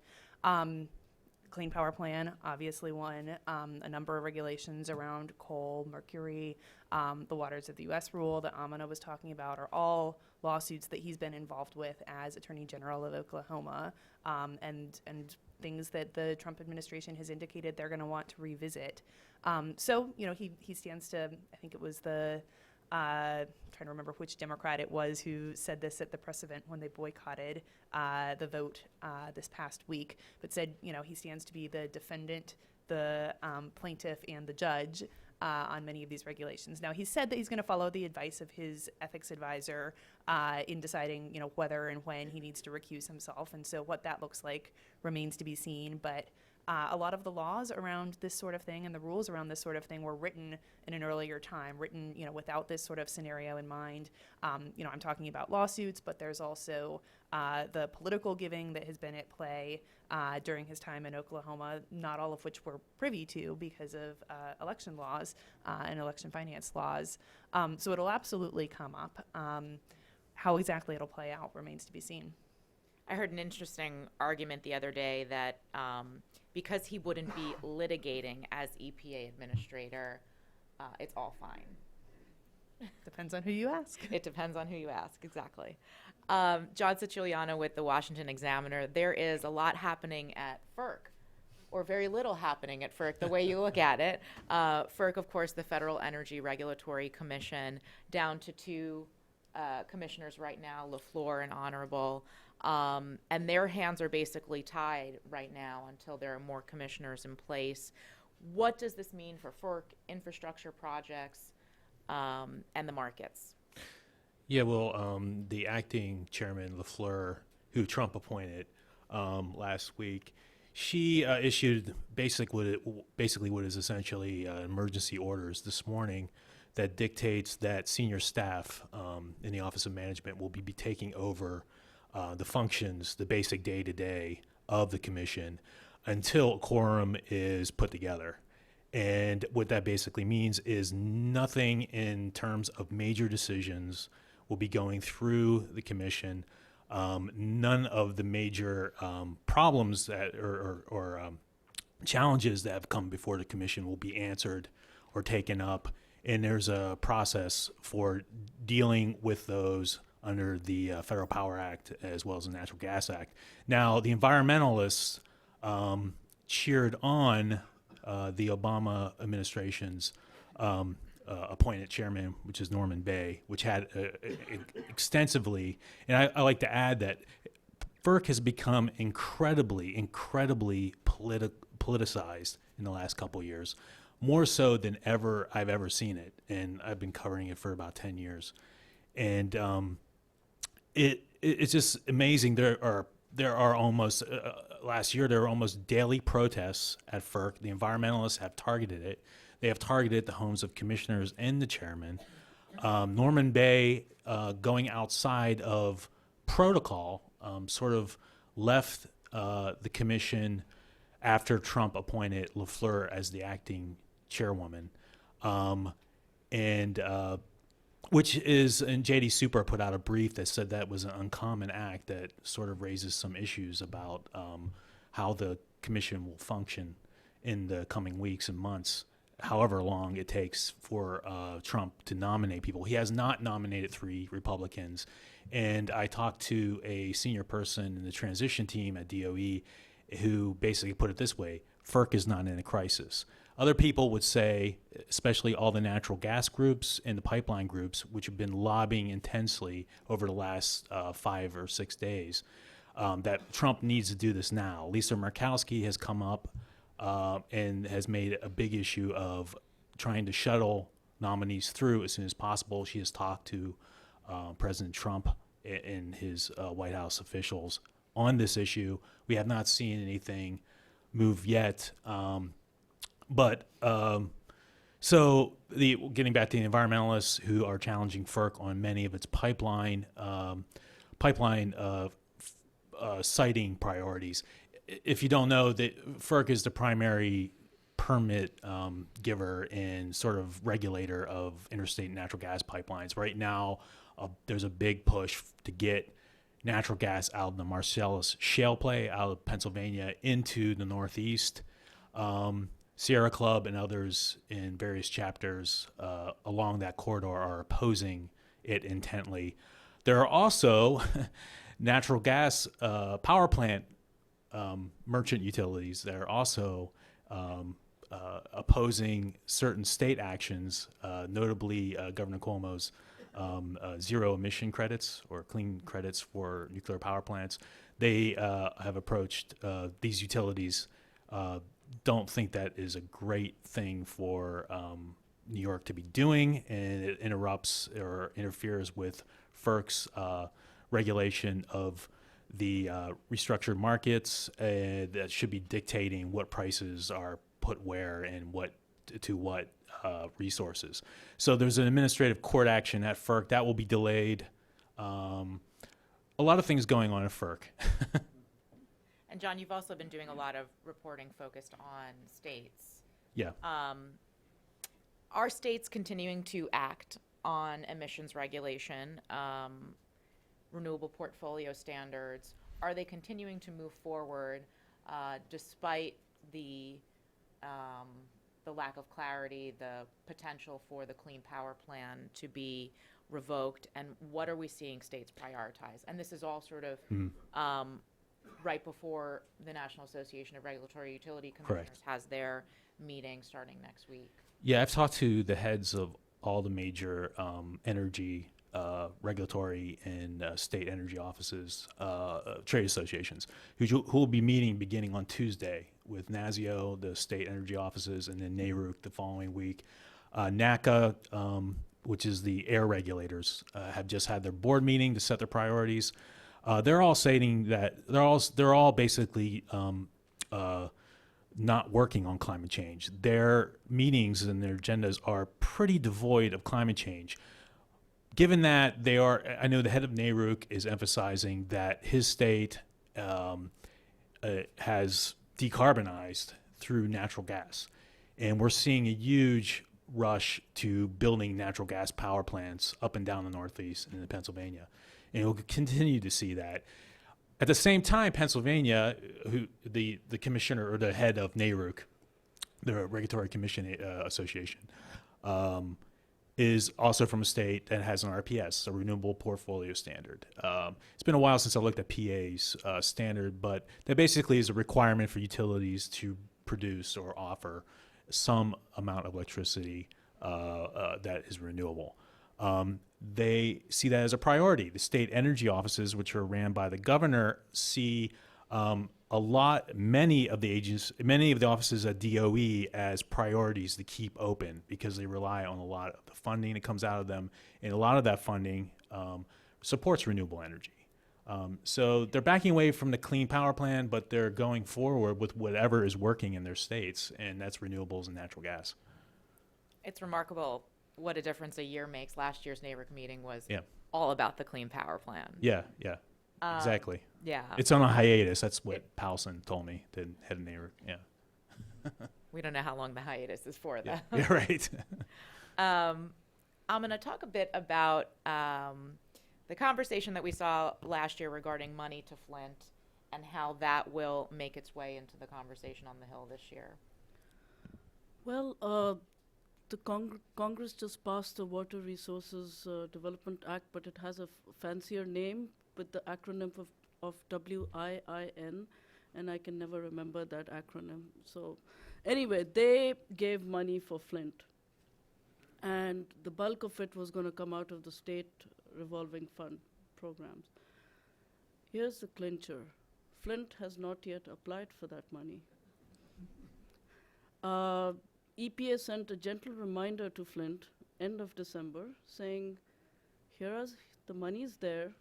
Clean Power Plan, obviously one. A number of regulations around coal, mercury, the Waters of the U.S. rule that Amina was talking about are all lawsuits that he's been involved with as Attorney General of Oklahoma, and things that the Trump administration has indicated they're going to want to revisit. He stands to, I think it was trying to remember which Democrat it was who said this at the press event when they boycotted the vote this past week, but said, he stands to be the defendant, the plaintiff, and the judge on many of these regulations. Now, he said that he's going to follow the advice of his ethics advisor in deciding, whether and when he needs to recuse himself, and so what that looks like remains to be seen, but a lot of the laws around this sort of thing and the rules around this sort of thing were written in an earlier time, written, without this sort of scenario in mind. I'm talking about lawsuits, but there's also the political giving that has been at play during his time in Oklahoma, not all of which we're privy to because of election laws and election finance laws. So it'll absolutely come up. How exactly it'll play out remains to be seen. I heard an interesting argument the other day that because he wouldn't be litigating as EPA administrator, it's all fine. Depends on who you ask. It depends on who you ask, exactly. John Siciliano with the Washington Examiner. There is a lot happening at FERC, or very little happening at FERC, the way you look at it. FERC, of course, the Federal Energy Regulatory Commission, down to two commissioners right now, LaFleur and Honorable. And their hands are basically tied right now until there are more commissioners in place. What does this mean for FERC, infrastructure projects, and the markets? Yeah, well, the acting chairman, LaFleur, who Trump appointed last week, she issued basically what is essentially emergency orders this morning that dictates that senior staff in the Office of Management will be taking over the functions, the basic day-to-day of the commission until a quorum is put together. And what that basically means is nothing in terms of major decisions will be going through the commission. None of the major problems that or challenges that have come before the commission will be answered or taken up, and there's a process for dealing with those under the Federal Power Act as well as the Natural Gas Act. Now, the environmentalists cheered on the Obama administration's appointed chairman, which is Norman Bay, which had extensively, and I like to add that FERC has become incredibly politicized in the last couple of years, more so than I've ever seen it, and I've been covering it for about 10 years. And it's just amazing. There are almost last year there were almost daily protests at FERC. The environmentalists have targeted it. They have targeted the homes of commissioners and the chairman. Norman Bay, going outside of protocol, sort of left the commission after Trump appointed LaFleur as the acting chairwoman, which is, and J.D. Super put out a brief that said that was an uncommon act that sort of raises some issues about how the commission will function in the coming weeks and months, however long it takes for Trump to nominate people. He has not nominated 3 Republicans. And I talked to a senior person in the transition team at DOE who basically put it this way: FERC is not in a crisis. Other people would say, especially all the natural gas groups and the pipeline groups, which have been lobbying intensely over the last 5 or 6 days, that Trump needs to do this now. Lisa Murkowski has come up and has made a big issue of trying to shuttle nominees through as soon as possible. She has talked to President Trump and his White House officials on this issue. We have not seen anything move yet. So getting back to the environmentalists who are challenging FERC on many of its pipeline siting priorities. If you don't know, that FERC is the primary permit giver and sort of regulator of interstate natural gas pipelines. Right now, there's a big push to get natural gas out of the Marcellus shale play out of Pennsylvania into the Northeast. Sierra Club and others in various chapters along that corridor are opposing it intently. There are also natural gas power plant merchant utilities that are also opposing certain state actions, notably Governor Cuomo's zero emission credits or clean credits for nuclear power plants. They have approached these utilities, don't think that is a great thing for New York to be doing, and it interrupts or interferes with FERC's regulation of the restructured markets that should be dictating what prices are put where and what resources. So there's an administrative court action at FERC that will be delayed. A lot of things going on at FERC. And John, you've also been doing a lot of reporting focused on states. Yeah. Are states continuing to act on emissions regulation, renewable portfolio standards? Are they continuing to move forward despite the lack of clarity, the potential for the Clean Power Plan to be revoked, and what are we seeing states prioritize? And this is all sort of right before the National Association of Regulatory Utility Commissioners Correct. has their meeting starting next week. Yeah, I've talked to the heads of all the major energy regulatory and state energy offices, trade associations, who will be meeting beginning on Tuesday with NASIO, the state energy offices, and then NARUC the following week. NACA, which is the air regulators, have just had their board meeting to set their priorities. They're all stating that they're all basically not working on climate change. Their meetings and their agendas are pretty devoid of climate change. Given that they are, I know the head of NARUC is emphasizing that his state has decarbonized through natural gas. And we're seeing a huge rush to building natural gas power plants up and down the Northeast and in Pennsylvania. And we'll continue to see that. At the same time, Pennsylvania, who the commissioner or the head of NARUC, the Regulatory Commission Association, is also from a state that has an RPS, a Renewable Portfolio Standard. It's been a while since I looked at PA's standard, but that basically is a requirement for utilities to produce or offer some amount of electricity that is renewable. They see that as a priority. The state energy offices, which are ran by the governor, see many of the offices at DOE as priorities to keep open because they rely on a lot of the funding that comes out of them, and a lot of that funding supports renewable energy. So they're backing away from the Clean Power Plan, but they're going forward with whatever is working in their states, and that's renewables and natural gas. It's remarkable what a difference a year makes. Last year's NARUC meeting was Yeah. all about the Clean Power Plan. Yeah, exactly. Yeah. It's on a hiatus. That's what Powelson told me, the head of NARUC. Yeah. We don't know how long the hiatus is for, though. Yeah, yeah, right. I'm going to talk a bit about the conversation that we saw last year regarding money to Flint and how that will make its way into the conversation on the Hill this year. Well, the Congress just passed the Water Resources Development Act, but it has a fancier name with the acronym of WIIN, and I can never remember that acronym. So anyway, they gave money for Flint, and the bulk of it was going to come out of the state revolving fund programs. Here's the clincher. Flint has not yet applied for that money. EPA sent a gentle reminder to Flint end of December saying, the money is there,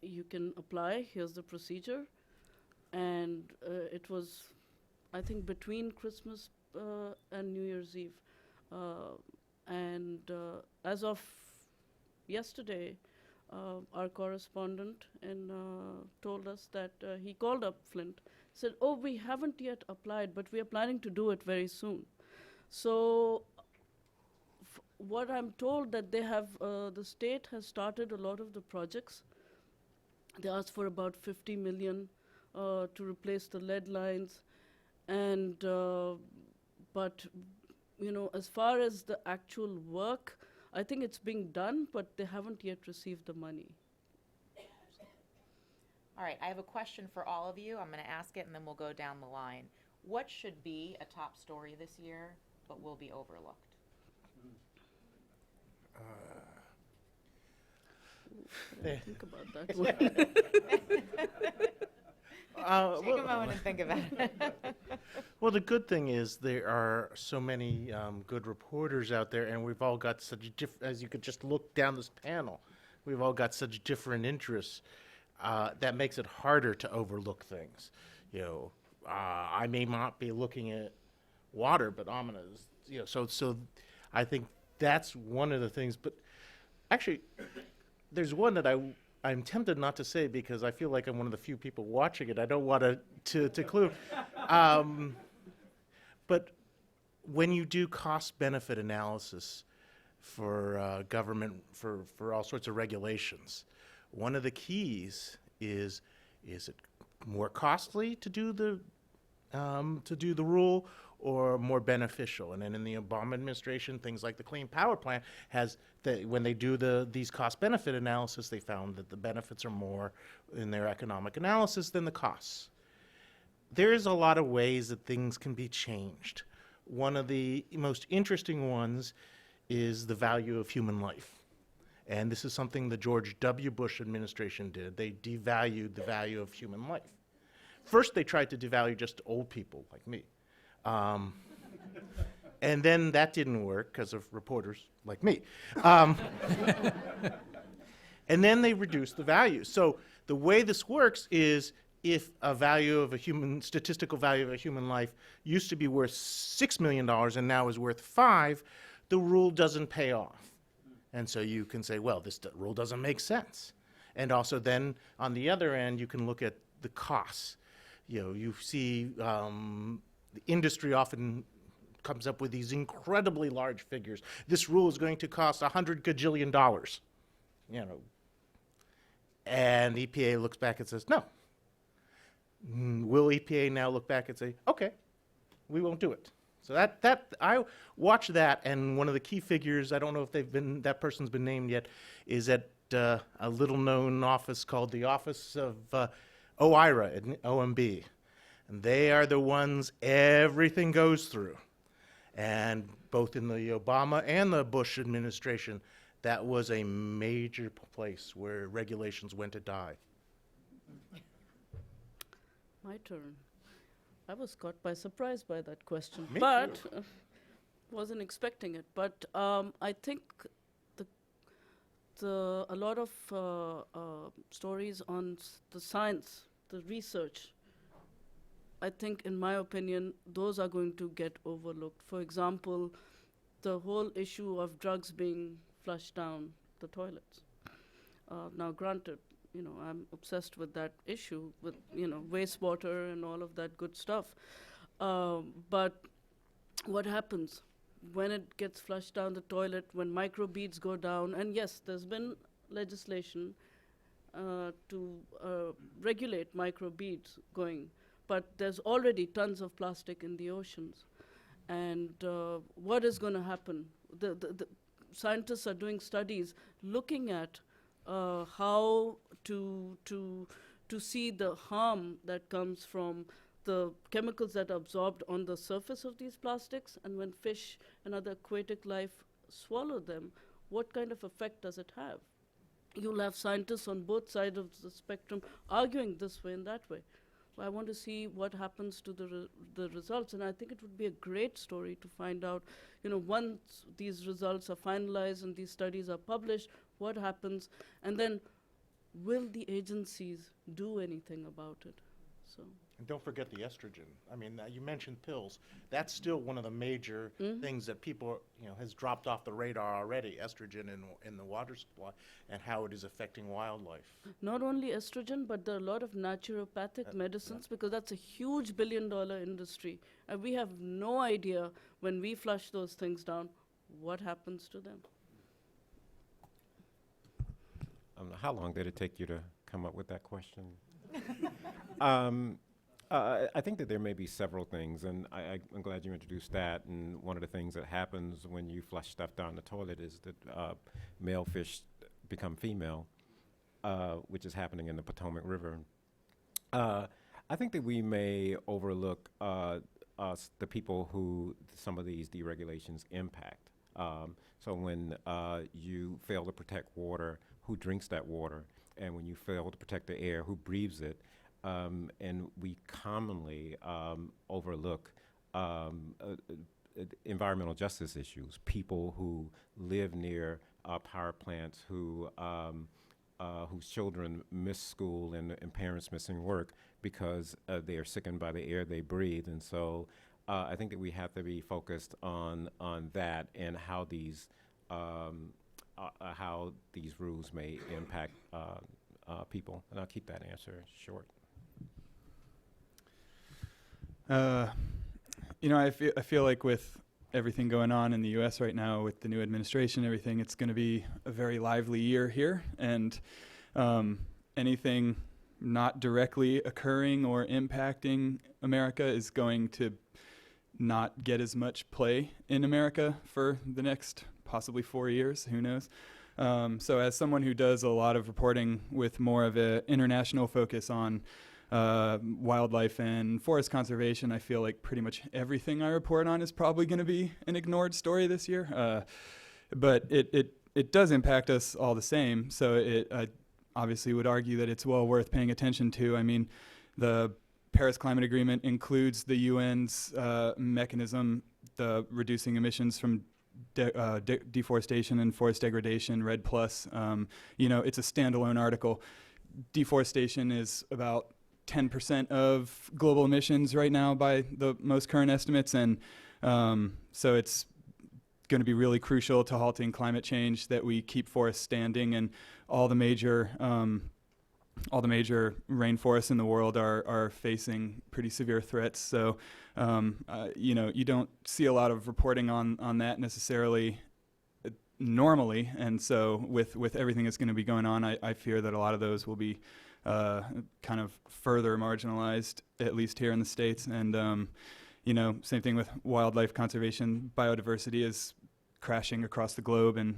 you can apply, here's the procedure. And it was, I think, between Christmas and New Year's Eve. As of yesterday, our correspondent told us that he called up Flint, said, oh, we haven't yet applied, but we are planning to do it very soon. So what I'm told that they have, the state has started a lot of the projects. They asked for about $50 million to replace the lead lines. And, but, as far as the actual work, I think it's being done, but they haven't yet received the money. All right, I have a question for all of you. I'm going to ask it, and then we'll go down the line. What should be a top story this year, but will be overlooked? Think about that one. Take a moment and think about it. Well, the good thing is there are so many good reporters out there, and we've all got such as you could just look down this panel, we've all got such different interests. That makes it harder to overlook things. I may not be looking at water, but I'm gonna, so I think that's one of the things. But actually, there's one that I'm tempted not to say because I feel like I'm one of the few people watching it. I don't want to clue. But when you do cost-benefit analysis for government, for all sorts of regulations, one of the keys is it more costly to do the rule or more beneficial? And then in the Obama administration, things like the Clean Power Plan when they do these cost-benefit analysis, they found that the benefits are more in their economic analysis than the costs. There's a lot of ways that things can be changed. One of the most interesting ones is the value of human life. And this is something the George W. Bush administration did. They devalued the value of human life. First, they tried to devalue just old people like me. And then that didn't work because of reporters like me. And then they reduced the value. So the way this works is if statistical value of a human life used to be worth $6 million and now is worth $5 million, the rule doesn't pay off. And so you can say, well, this rule doesn't make sense. And also then on the other end, you can look at the costs. You see the industry often comes up with these incredibly large figures. This rule is going to cost $100 gajillion. And EPA looks back and says, no. Will EPA now look back and say, okay, we won't do it? So that I watch that, and one of the key figures, I don't know if that person's been named yet, is at a little-known office called the Office of OIRA at OMB. And they are the ones everything goes through. And both in the Obama and the Bush administration, that was a major place where regulations went to die. My turn. I was caught by surprise by that question, Me but too. wasn't expecting it. But I think a lot of stories on the science, the research, I think, in my opinion, those are going to get overlooked. For example, the whole issue of drugs being flushed down the toilets. Now, granted, I'm obsessed with that issue, with, wastewater and all of that good stuff. But what happens when it gets flushed down the toilet, when microbeads go down? And yes, there's been legislation to regulate microbeads going, but there's already tons of plastic in the oceans. And what is going to happen? The scientists are doing studies looking at how to see the harm that comes from the chemicals that are absorbed on the surface of these plastics, and when fish and other aquatic life swallow them, what kind of effect does it have? You'll have scientists on both sides of the spectrum arguing this way and that way. I want to see what happens to the results, and I think it would be a great story to find out, once these results are finalized and these studies are published, what happens, and then will the agencies do anything about it? So. And don't forget the estrogen. I mean, you mentioned pills. That's still one of the major things that people, has dropped off the radar already, estrogen in the water supply and how it is affecting wildlife. Not only estrogen, but there are a lot of naturopathic medicines, because that's a huge billion-dollar industry. And we have no idea when we flush those things down, what happens to them. How long did it take you to come up with that question? I think that there may be several things, and I'm glad you introduced that. And one of the things that happens when you flush stuff down the toilet is that male fish become female, which is happening in the Potomac River. I think that we may overlook the people who some of these deregulations impact. So when you fail to protect water, who drinks that water? And when you fail to protect the air, who breathes it? And we commonly overlook environmental justice issues, people who live near power plants, whose children miss school and parents missing work because they are sickened by the air they breathe. And so I think that we have to be focused on that and how these rules may impact people. And I'll keep that answer short. I feel like with everything going on in the U.S. right now with the new administration and everything, it's going to be a very lively year here, and anything not directly occurring or impacting America is going to not get as much play in America for the next possibly 4 years, who knows. So as someone who does a lot of reporting with more of an international focus on wildlife and forest conservation, I feel like pretty much everything I report on is probably going to be an ignored story this year. But it does impact us all the same. So I obviously would argue that it's well worth paying attention to. I mean, the Paris Climate Agreement includes the UN's mechanism, the reducing emissions from deforestation and forest degradation, REDD+. It's a standalone article. Deforestation is about 10% of global emissions right now by the most current estimates, and so it's going to be really crucial to halting climate change that we keep forests standing, and all the major rainforests in the world are facing pretty severe threats. So you don't see a lot of reporting on that necessarily, normally. And so with everything that's going to be going on, I fear that a lot of those will be kind of further marginalized, at least here in the States. And, same thing with wildlife conservation. Biodiversity is crashing across the globe. And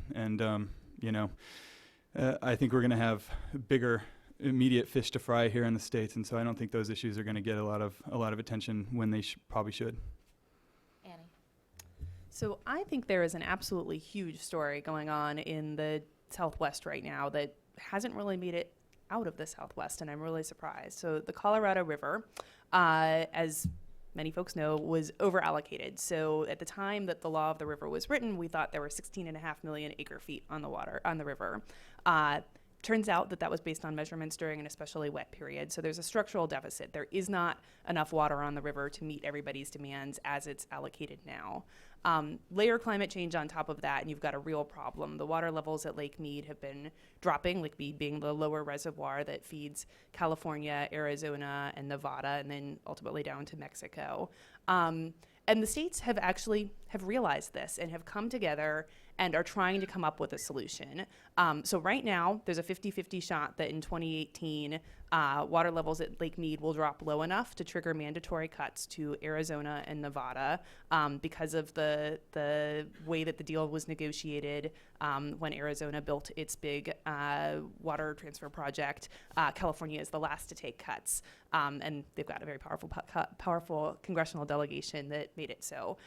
I think we're going to have bigger immediate fish to fry here in the States. And so I don't think those issues are going to get a lot of attention when they probably should. Annie? So I think there is an absolutely huge story going on in the Southwest right now that hasn't really made it out of the Southwest, and I'm really surprised. So the Colorado River, as many folks know, was over-allocated. So at the time that the law of the river was written, we thought there were 16.5 million acre feet on the river. Turns out that was based on measurements during an especially wet period. So there's a structural deficit. There is not enough water on the river to meet everybody's demands as it's allocated now. Layer climate change on top of that, and you've got a real problem. The water levels at Lake Mead have been dropping, Lake Mead being the lower reservoir that feeds California, Arizona, and Nevada, and then ultimately down to Mexico. And the states have realized this and have come together and are trying to come up with a solution. So right now, there's a 50-50 shot that in 2018, water levels at Lake Mead will drop low enough to trigger mandatory cuts to Arizona and Nevada because of the way that the deal was negotiated when Arizona built its big water transfer project. California is the last to take cuts, and they've got a very powerful congressional delegation that made it so.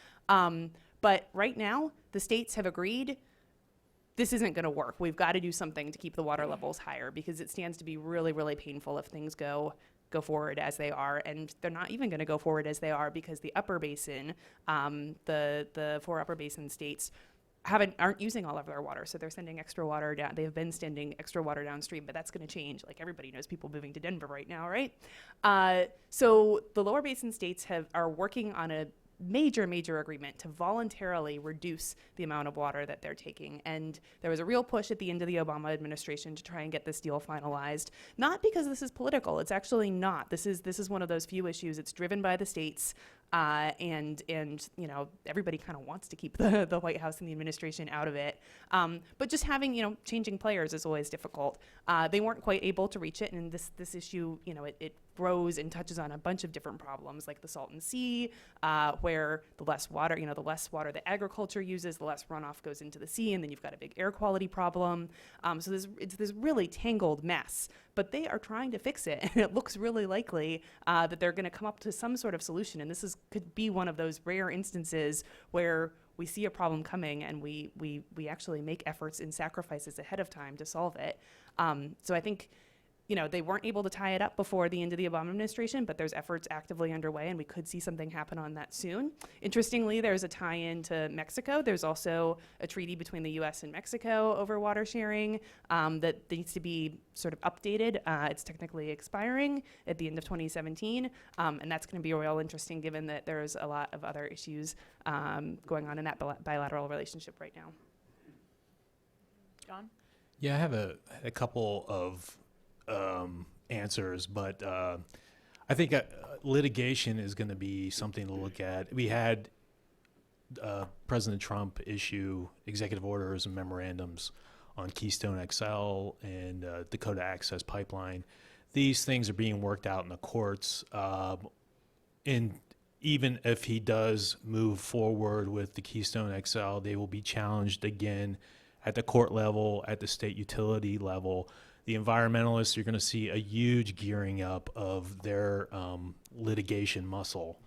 But right now, the states have agreed this isn't going to work. We've got to do something to keep the water levels higher because it stands to be really, really painful if things go forward as they are. And they're not even going to go forward as they are because the upper basin, the 4 upper basin states, aren't using all of their water, so they're sending extra water down. They have been sending extra water downstream, but that's going to change. Like everybody knows, people moving to Denver right now, right? So the lower basin states are working on a major agreement to voluntarily reduce the amount of water that they're taking. And there was a real push at the end of the Obama administration to try and get this deal finalized. Not because this is political. It's actually not. This is one of those few issues. It's driven by the states. And everybody kind of wants to keep the White House and the administration out of it. But just having, changing players is always difficult. They weren't quite able to reach it. And this issue, it grows and touches on a bunch of different problems like the Salton Sea, where the less water that agriculture uses, the less runoff goes into the sea. And then you've got a big air quality problem. So it's this really tangled mess. But they are trying to fix it, and it looks really likely that they're going to come up to some sort of solution. And this could be one of those rare instances where we see a problem coming and we actually make efforts and sacrifices ahead of time to solve it. So I think, they weren't able to tie it up before the end of the Obama administration, but there's efforts actively underway, and we could see something happen on that soon. Interestingly, there's a tie-in to Mexico. There's also a treaty between the U.S. and Mexico over water sharing that needs to be sort of updated. It's technically expiring at the end of 2017, and that's going to be real interesting given that there's a lot of other issues going on in that bilateral relationship right now. John? Yeah, I have a couple of answers, but I think litigation is going to be something to look at. We had President Trump issue executive orders and memorandums on Keystone XL and Dakota Access Pipeline. These things are being worked out in the courts. And even if he does move forward with the Keystone XL, they will be challenged again at the court level, at the state utility level. The environmentalists, you're going to see a huge gearing up of their litigation muscle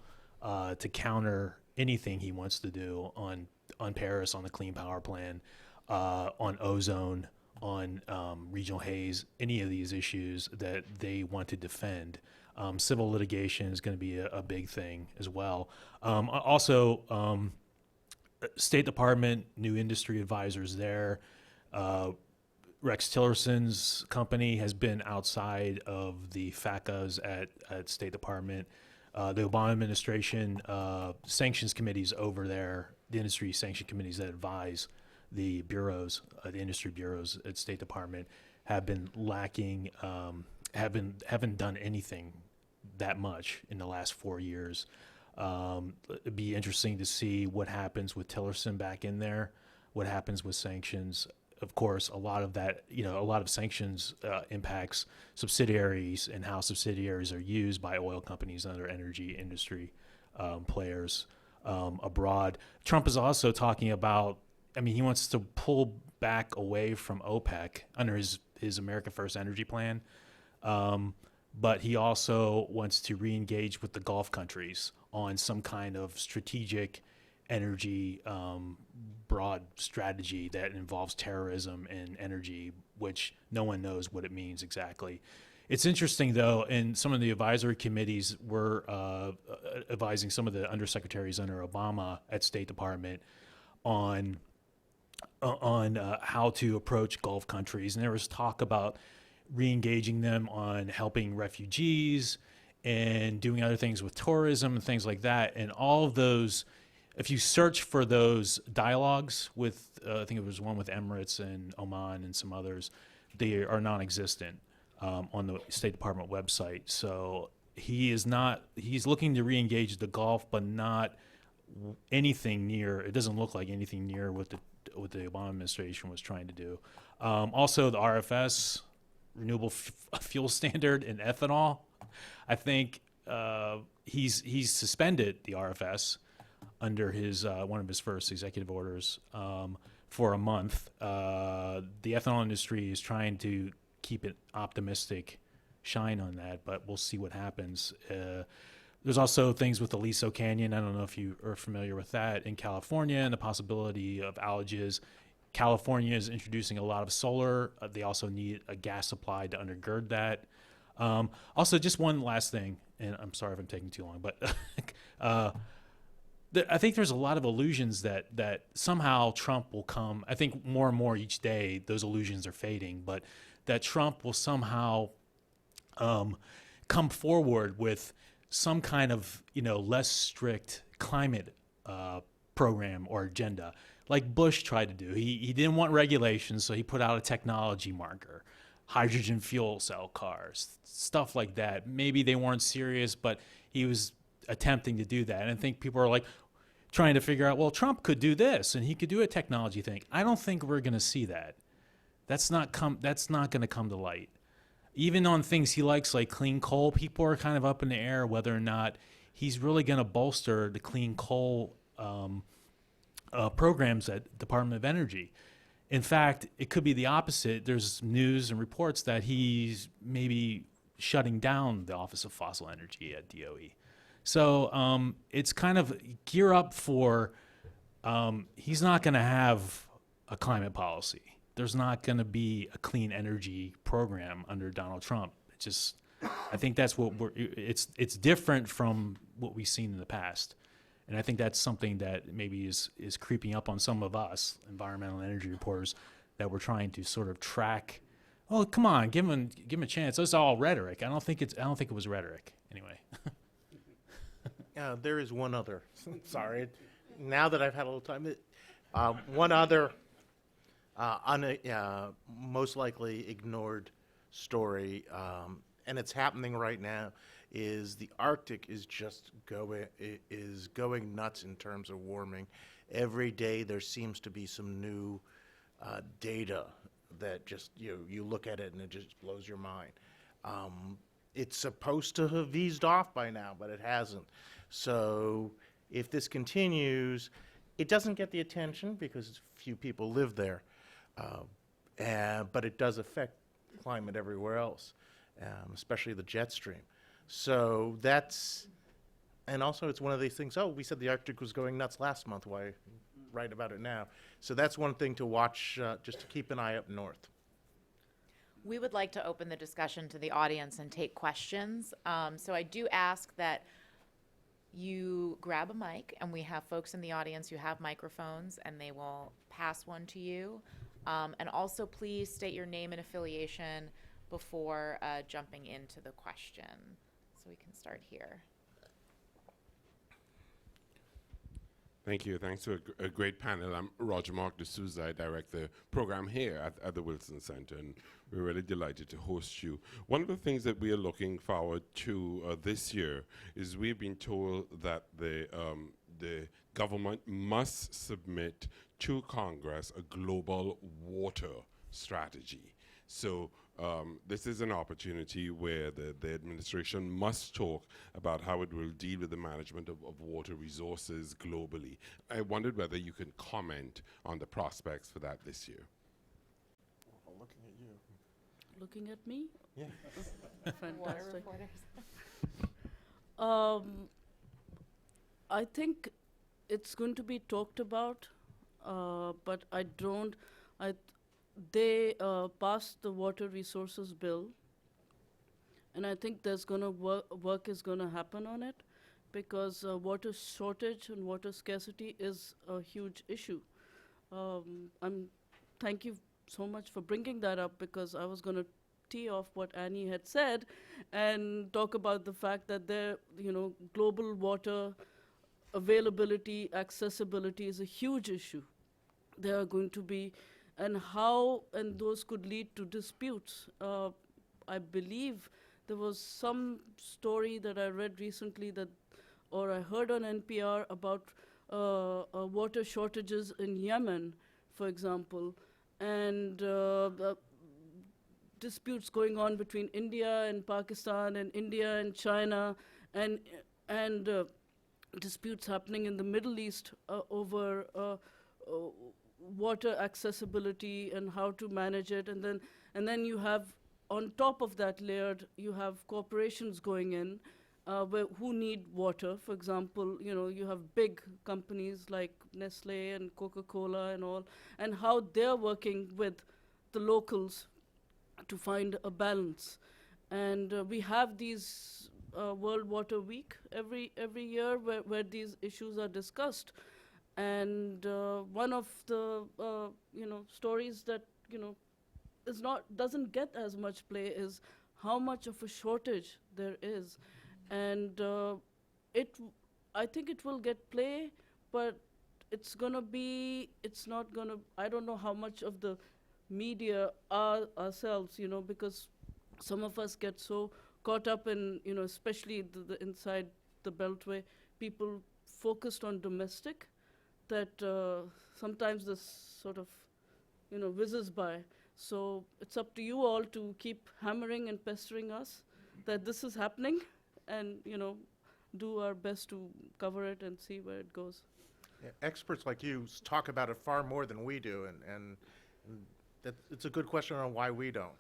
to counter anything he wants to do on Paris, on the Clean Power Plan, on ozone, on regional haze, any of these issues that they want to defend. Civil litigation is going to be a big thing as well. Also, State Department, new industry advisors there. Rex Tillerson's company has been outside of the FACAs at State Department. The Obama administration sanctions committees over there, the industry sanction committees that advise the bureaus, the industry bureaus at State Department, have been lacking, haven't done anything that much in the last 4 years. It'd be interesting to see what happens with Tillerson back in there. what happens with sanctions. Of course, a lot of that, a lot of sanctions impacts subsidiaries and how subsidiaries are used by oil companies and other energy industry players abroad. Trump is also talking about, he wants to pull back away from OPEC under his America First energy plan. But he also wants to re-engage with the Gulf countries on some kind of strategic energy broad strategy that involves terrorism and energy, which no one knows what it means exactly. It's interesting, though, and some of the advisory committees were advising some of the undersecretaries under Obama at State Department on how to approach Gulf countries. And there was talk about re-engaging them on helping refugees and doing other things with tourism and things like that. And all of those, if you search for those dialogues with, I think it was one with Emirates and Oman and some others, they are non-existent on the State Department website. So he's looking to re-engage the Gulf, but not anything near, it doesn't look like anything near what the Obama administration was trying to do. Also, the RFS, renewable fuel standard, and ethanol. I think he's suspended the RFS under his one of his first executive orders for a month. The ethanol industry is trying to keep an optimistic shine on that, but we'll see what happens. There's also things with Aliso Canyon. I don't know if you are familiar with that in California, and the possibility of outages. California is introducing a lot of solar. They also need a gas supply to undergird that. Also, just one last thing, and I'm sorry if I'm taking too long, but I think there's a lot of illusions that somehow Trump will come. I think more and more each day those illusions are fading, but that Trump will somehow come forward with some kind of less strict climate program or agenda, like Bush tried to do. He didn't want regulations, so he put out a technology marker, hydrogen fuel cell cars, stuff like that. Maybe they weren't serious, but he was attempting to do that. And I think people are like trying to figure out, well, Trump could do this and he could do a technology thing. I don't think we're going to see that. That's not going to come to light. Even on things he likes, like clean coal, people are kind of up in the air whether or not he's really going to bolster the clean coal programs at Department of Energy. In fact, it could be the opposite. There's news and reports that he's maybe shutting down the Office of Fossil Energy at DOE. So it's kind of gear up for, he's not going to have a climate policy. There's not going to be a clean energy program under Donald Trump. I think that's what it's different from what we've seen in the past. And I think that's something that maybe is creeping up on some of us, environmental and energy reporters, that we're trying to sort of track. Oh, come on, give him a chance. It's all rhetoric. I don't think it was rhetoric anyway. There is one other. Sorry, now that I've had a little time, one other most likely ignored story, and it's happening right now, is the Arctic is just going nuts in terms of warming. Every day there seems to be some new data that just you look at it and it just blows your mind. It's supposed to have eased off by now, but it hasn't. So if this continues, it doesn't get the attention because few people live there, but it does affect climate everywhere else, especially the jet stream. So and also it's one of these things, we said the Arctic was going nuts last month, why write about it now? So that's one thing to watch, just to keep an eye up north. We would like to open the discussion to the audience and take questions. So I do ask that you grab a mic, and we have folks in the audience who have microphones, and they will pass one to you. And also please state your name and affiliation before jumping into the question. So we can start here. Thank you. Thanks to a great panel. I'm Roger Mark D'Souza. I direct the program here at the Wilson Center, and we're really delighted to host you. One of the things that we are looking forward to this year is we've been told that the the government must submit to Congress a global water strategy. So this is an opportunity where the administration must talk about how it will deal with the management of water resources globally. I wondered whether you can comment on the prospects for that this year. Looking at you. Looking at me? Yeah. Fantastic. I think it's going to be talked about, but they passed the water resources bill, and I think there's gonna work is gonna happen on it, because water shortage and water scarcity is a huge issue. Thank you so much for bringing that up, because I was gonna tee off what Annie had said and talk about the fact that global water availability, accessibility is a huge issue. There are going to be, and those could lead to disputes. I believe there was some story that I read recently or I heard on NPR about water shortages in Yemen, for example, and the disputes going on between India and Pakistan and India and China, and disputes happening in the Middle East over water accessibility and how to manage it, and then you have, on top of that layered, you have corporations going in who need water. For example, you have big companies like Nestle and Coca-Cola and all, and how they're working with the locals to find a balance. And we have these World Water Week every year where these issues are discussed. And one of the stories that doesn't get as much play is how much of a shortage there is, and I think it will get play, but it's not gonna. I don't know how much of the media are ourselves, because some of us get so caught up in, especially the inside the Beltway, people focused on domestic, that sometimes this sort of, whizzes by. So it's up to you all to keep hammering and pestering us that this is happening, and, do our best to cover it and see where it goes. Yeah, experts like you talk about it far more than we do, and that it's a good question on why we don't.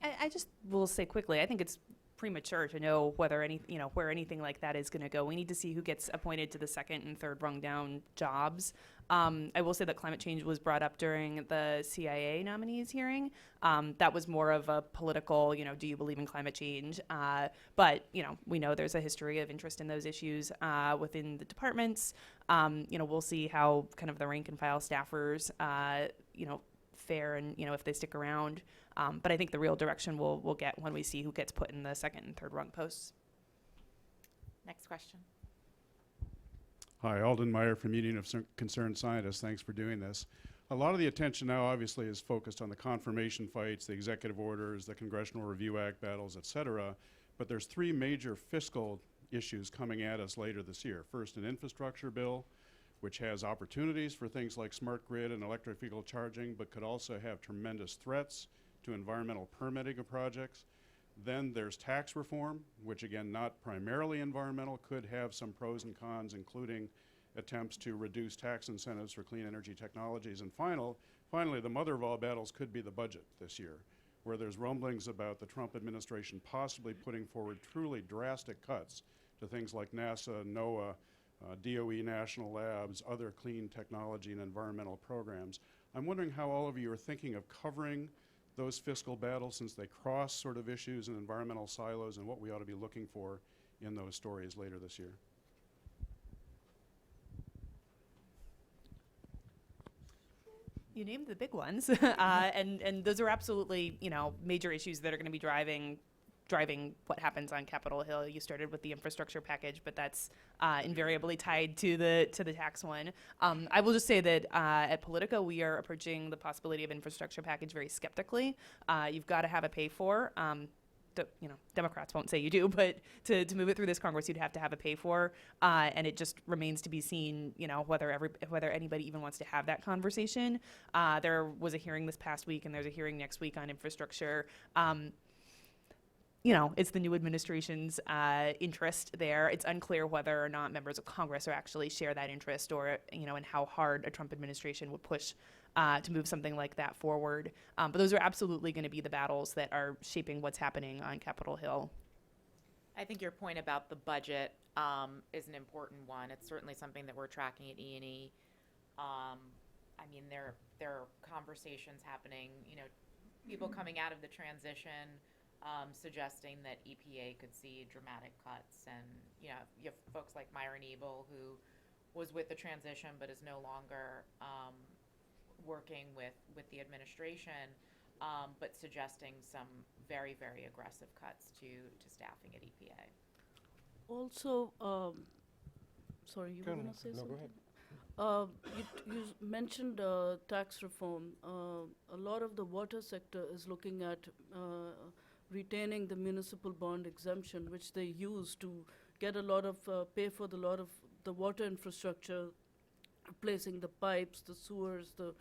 I just will say quickly, I think it's premature to know whether where anything like that is going to go. We need to see who gets appointed to the second and third rung down jobs. I will say that climate change was brought up during the CIA nominees hearing. That was more of a political, do you believe in climate change? But, we know there's a history of interest in those issues within the departments. We'll see how kind of the rank and file staffers, fare and, if they stick around. But I think the real direction we'll get when we see who gets put in the second and third rung posts. Next question. Hi, Alden Meyer from Union of Concerned Scientists. Thanks for doing this. A lot of the attention now obviously is focused on the confirmation fights, the executive orders, the Congressional Review Act battles, et cetera. But there's three major fiscal issues coming at us later this year. First, an infrastructure bill, which has opportunities for things like smart grid and electric vehicle charging, but could also have tremendous threats to environmental permitting of projects. Then there's tax reform, which again, not primarily environmental, could have some pros and cons, including attempts to reduce tax incentives for clean energy technologies. And finally, the mother of all battles could be the budget this year, where there's rumblings about the Trump administration possibly putting forward truly drastic cuts to things like NASA, NOAA, DOE national labs, other clean technology and environmental programs. I'm wondering how all of you are thinking of covering those fiscal battles, since they cross sort of issues and environmental silos, and what we ought to be looking for in those stories later this year. You named the big ones, and those are absolutely, major issues that are going to be driving what happens on Capitol Hill. You started with the infrastructure package, but that's invariably tied to the tax one. I will just say that at Politico, we are approaching the possibility of infrastructure package very skeptically. You've got to have a pay for. Democrats won't say you do, but to move it through this Congress, you'd have to have a pay for, and it just remains to be seen, whether anybody even wants to have that conversation. There was a hearing this past week, and there's a hearing next week on infrastructure. It's the new administration's interest there. It's unclear whether or not members of Congress are actually share that interest, or and how hard a Trump administration would push to move something like that forward. But those are absolutely going to be the battles that are shaping what's happening on Capitol Hill. I think your point about the budget is an important one. It's certainly something that we're tracking at E&E. I mean, there are conversations happening, people coming out of the transition, suggesting that EPA could see dramatic cuts. And, you have folks like Myron Ebel, who was with the transition but is no longer working with the administration, but suggesting some very, very aggressive cuts to staffing at EPA. Also, sorry, you were going to say something? Go ahead. You mentioned tax reform. A lot of the water sector is looking at retaining the municipal bond exemption, which they use to get a lot of pay for the lot of the water infrastructure, replacing the pipes, the sewers, the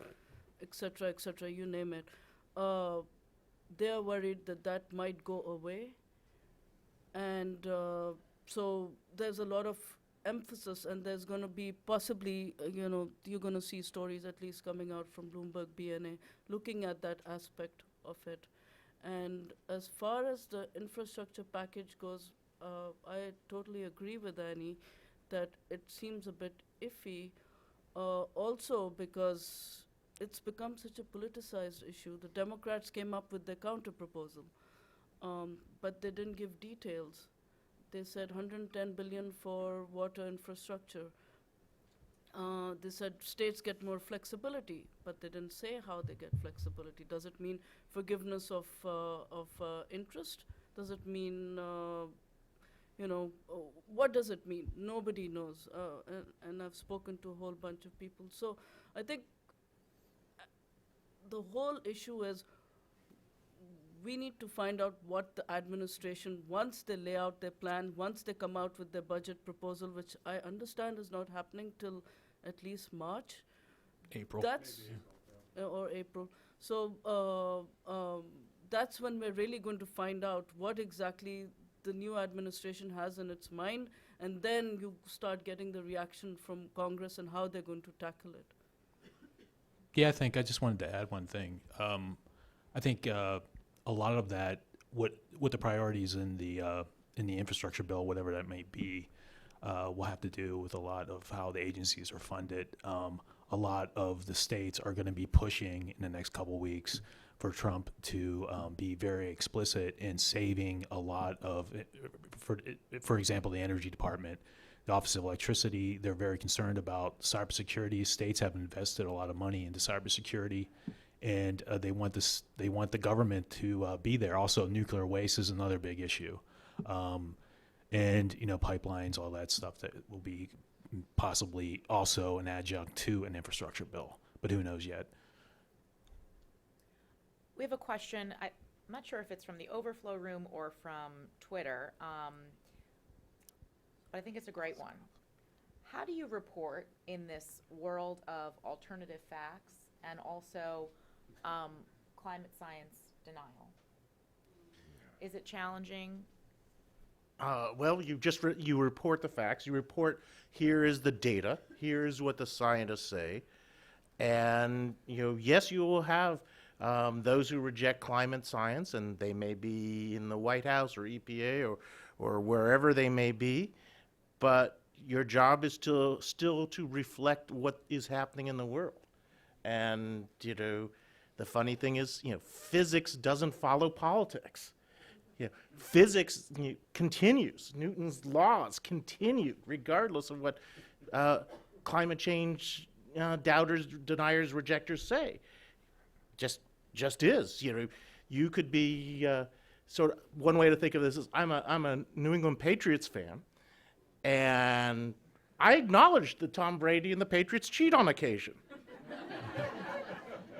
et cetera, you name it. They are worried that might go away, and so there's a lot of emphasis, and there's going to be possibly, you're going to see stories at least coming out from Bloomberg BNA looking at that aspect of it. And as far as the infrastructure package goes, I totally agree with Annie that it seems a bit iffy, also because it's become such a politicized issue. The Democrats came up with their counter-proposal, but they didn't give details. They said $110 billion for water infrastructure. They said states get more flexibility, but they didn't say how they get flexibility. Does it mean forgiveness of interest? Does it mean, what does it mean? Nobody knows, and I've spoken to a whole bunch of people. So I think the whole issue is we need to find out what the administration, once they lay out their plan, once they come out with their budget proposal, which I understand is not happening till at least March. April. That's or April. So that's when we're really going to find out what exactly the new administration has in its mind, and then you start getting the reaction from Congress and how they're going to tackle it. Yeah, I just wanted to add one thing. I think a lot of that, what the priorities in the infrastructure bill, whatever that may be, will have to do with a lot of how the agencies are funded. A lot of the states are going to be pushing in the next couple weeks for Trump to be very explicit in saving a lot of, for example, the Energy Department, the Office of Electricity. They're very concerned about cybersecurity. States have invested a lot of money into cybersecurity, and they want the government to be there. Also, nuclear waste is another big issue, and pipelines, all that stuff that will be possibly also an adjunct to an infrastructure bill, but who knows yet. We have a question. I'm not sure if it's from the overflow room or from Twitter, but I think it's a great one. How do you report in this world of alternative facts and also climate science denial? Is it challenging? Well, you report the facts. You report, here is the data. Here's what the scientists say. And, yes, you will have those who reject climate science, and they may be in the White House or EPA or wherever they may be. But your job is still to reflect what is happening in the world. And, the funny thing is, physics doesn't follow politics. Physics continues. Newton's laws continue regardless of what climate change doubters, deniers, rejectors say. Just is. You could be sort of, one way to think of this is I'm a New England Patriots fan, and I acknowledge that Tom Brady and the Patriots cheat on occasion.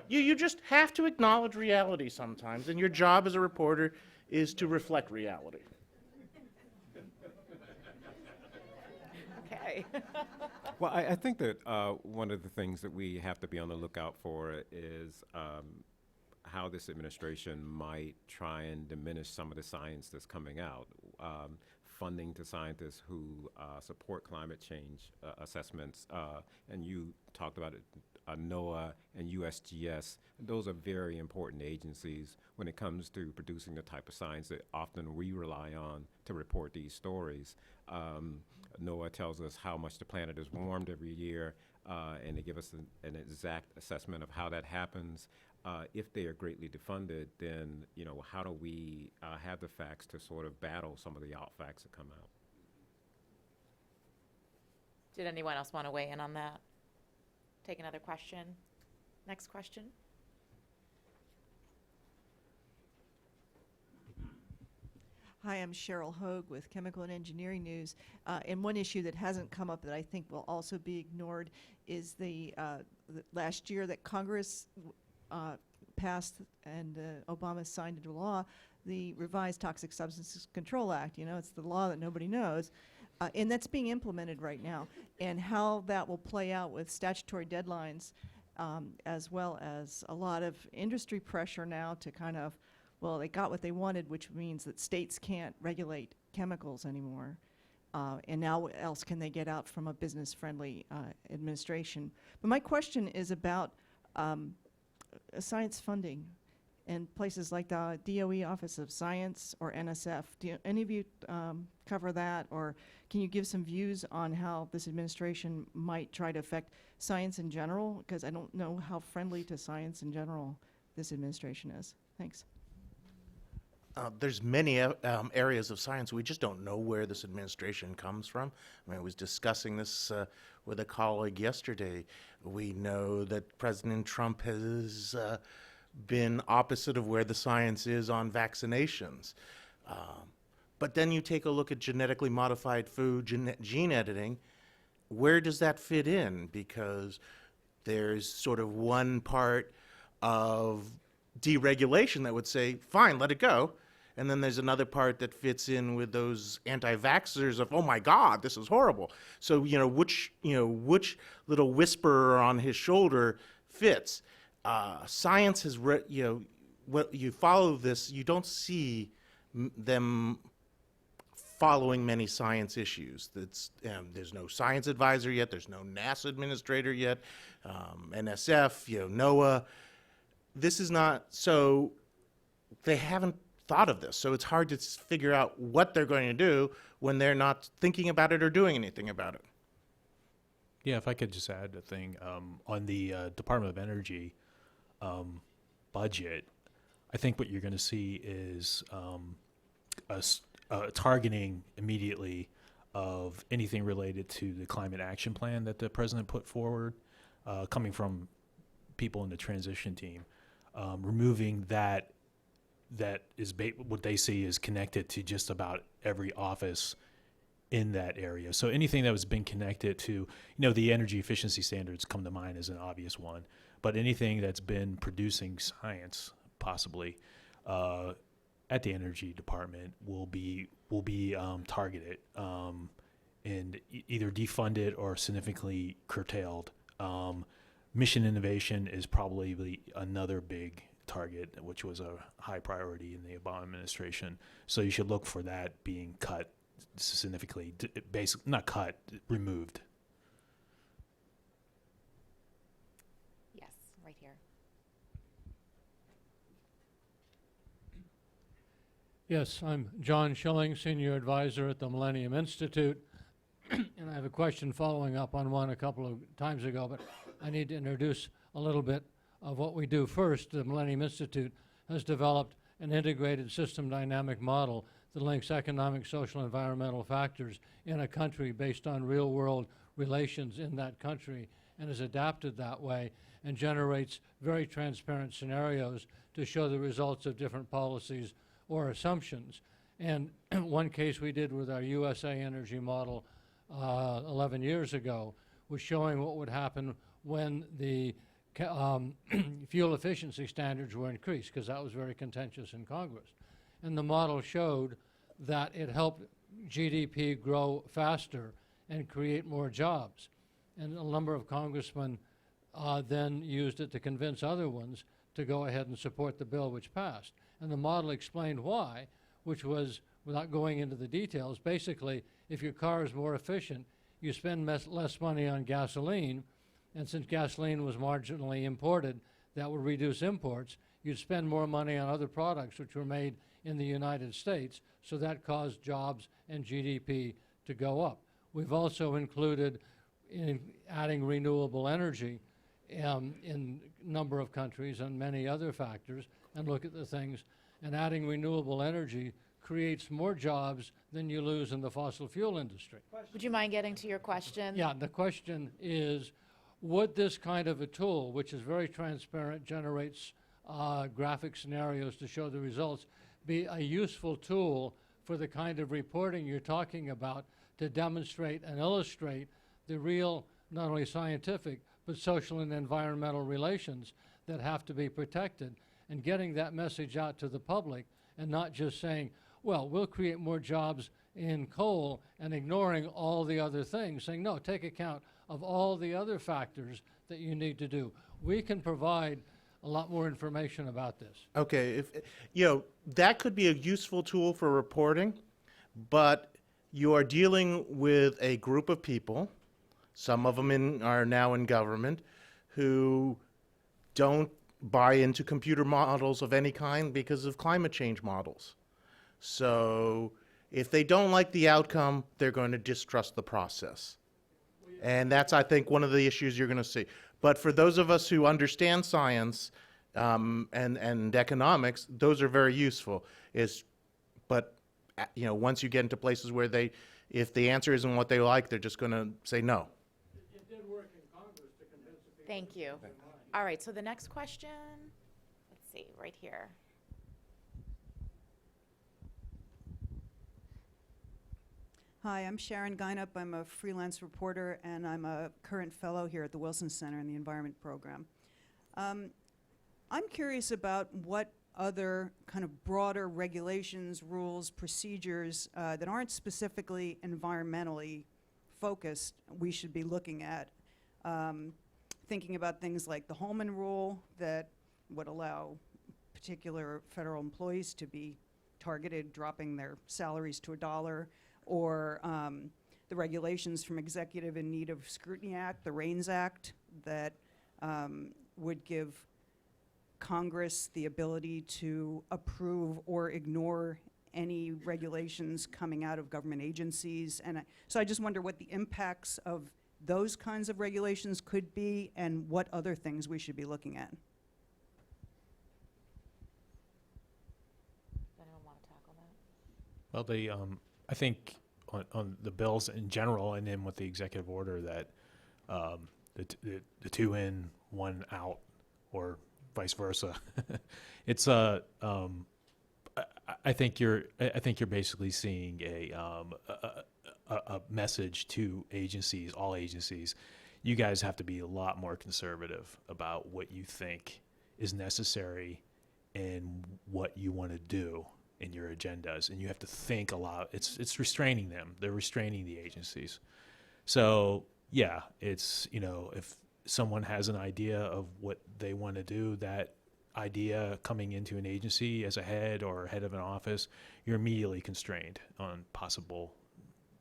You just have to acknowledge reality sometimes, and your job as a reporter is to reflect reality. Okay. Well, I think that one of the things that we have to be on the lookout for is how this administration might try and diminish some of the science that's coming out. Funding to scientists who support climate change assessments, and you talked about it, NOAA and USGS. Those are very important agencies when it comes to producing the type of science that often we rely on to report these stories. NOAA tells us how much the planet is warmed every year, and they give us an exact assessment of how that happens. If they are greatly defunded, then how do we have the facts to sort of battle some of the outfacts that come out? Did anyone else want to weigh in on that? Take another question. Next question. Hi, I'm Cheryl Hogue with Chemical and Engineering News. And one issue that hasn't come up that I think will also be ignored is the last year that Congress passed and Obama signed into law the revised Toxic Substances Control Act. It's the law that nobody knows. And that's being implemented right now. And how that will play out with statutory deadlines, as well as a lot of industry pressure now to kind of, well, they got what they wanted, which means that states can't regulate chemicals anymore. And now what else can they get out from a business-friendly administration? But my question is about science funding in places like the DOE Office of Science or NSF. Do any of you cover that, or can you give some views on how this administration might try to affect science in general? Because I don't know how friendly to science in general this administration is. Thanks. There's many areas of science we just don't know where this administration comes from. I was discussing this with a colleague yesterday. We know that President Trump has been opposite of where the science is on vaccinations. But then you take a look at genetically modified food, gene editing. Where does that fit in? Because there's sort of one part of deregulation that would say, fine, let it go. And then there's another part that fits in with those anti-vaxxers of, oh my God, this is horrible. So, which little whisperer on his shoulder fits? Science has, when you follow this, you don't see them following many science issues. There's no science advisor yet. There's no NASA administrator yet. NSF, NOAA. This is not, so they haven't thought of this. So it's hard to figure out what they're going to do when they're not thinking about it or doing anything about it. Yeah, if I could just add a thing. On the Department of Energy budget, I think what you're going to see is a targeting immediately of anything related to the climate action plan that the president put forward, coming from people in the transition team, removing that is what they see is connected to just about every office in that area. So anything that was been connected to, the energy efficiency standards come to mind as an obvious one, but anything that's been producing science, possibly, at the energy department will be targeted and either defunded or significantly curtailed. Mission innovation is probably another big target, which was a high priority in the Obama administration. So you should look for that being cut significantly, not cut, removed. Yes, right here. Yes, I'm John Schilling, Senior Advisor at the Millennium Institute. And I have a question following up on one a couple of times ago, but I need to introduce a little bit of what we do. First, the Millennium Institute has developed an integrated system dynamic model that links economic, social, and environmental factors in a country based on real-world relations in that country, and is adapted that way and generates very transparent scenarios to show the results of different policies or assumptions. And one case we did with our USA Energy model 11 years ago was showing what would happen when the fuel efficiency standards were increased, because that was very contentious in Congress. and the model showed that it helped GDP grow faster and create more jobs. And a number of congressmen then used it to convince other ones to go ahead and support the bill which passed. And the model explained why, which was, without going into the details, basically, if your car is more efficient, you spend less money on gasoline, and since gasoline was marginally imported, that would reduce imports. You'd spend more money on other products which were made in the United States, so that caused jobs and GDP to go up. We've also included in adding renewable energy in a number of countries and many other factors, and look at the things. And adding renewable energy creates more jobs than you lose in the fossil fuel industry. Would you mind getting to your question? Yeah, the question is, would this kind of a tool, which is very transparent, generates graphic scenarios to show the results, be a useful tool for the kind of reporting you're talking about to demonstrate and illustrate the real, not only scientific, but social and environmental relations that have to be protected, and getting that message out to the public, and not just saying, well, we'll create more jobs in coal, and ignoring all the other things, saying, no, take account of all the other factors that you need to do. We can provide a lot more information about this. Okay, if that could be a useful tool for reporting, but you are dealing with a group of people, some of them are now in government, who don't buy into computer models of any kind because of climate change models. So if they don't like the outcome, they're going to distrust the process. And that's, I think, one of the issues you're going to see. But for those of us who understand science and economics, those are very useful. But once you get into places where if the answer isn't what they like, they're just going to say no. It did work in Congress to convince the people. Thank you. All right, so the next question, let's see, right here. Hi, I'm Sharon Geinup. I'm a freelance reporter, and I'm a current fellow here at the Wilson Center in the Environment Program. I'm curious about what other kind of broader regulations, rules, procedures that aren't specifically environmentally focused we should be looking at. Thinking about things like the Holman Rule that would allow particular federal employees to be targeted, dropping their salaries to $1, or the regulations from Executive in Need of Scrutiny Act, the RAINS Act, that would give Congress the ability to approve or ignore any regulations coming out of government agencies. And so I just wonder what the impacts of those kinds of regulations could be, and what other things we should be looking at. Does anyone want to tackle that? Well, I think on the bills in general, and then with the executive order, that the 2 in, 1 out, or vice versa, it's I think you're basically seeing a message to agencies, all agencies. You guys have to be a lot more conservative about what you think is necessary and what you want to do in your agendas, and you have to think a lot. It's restraining them. They're restraining the agencies. So yeah, it's, if someone has an idea of what they want to do, that idea coming into an agency as a head or head of an office, you're immediately constrained on possible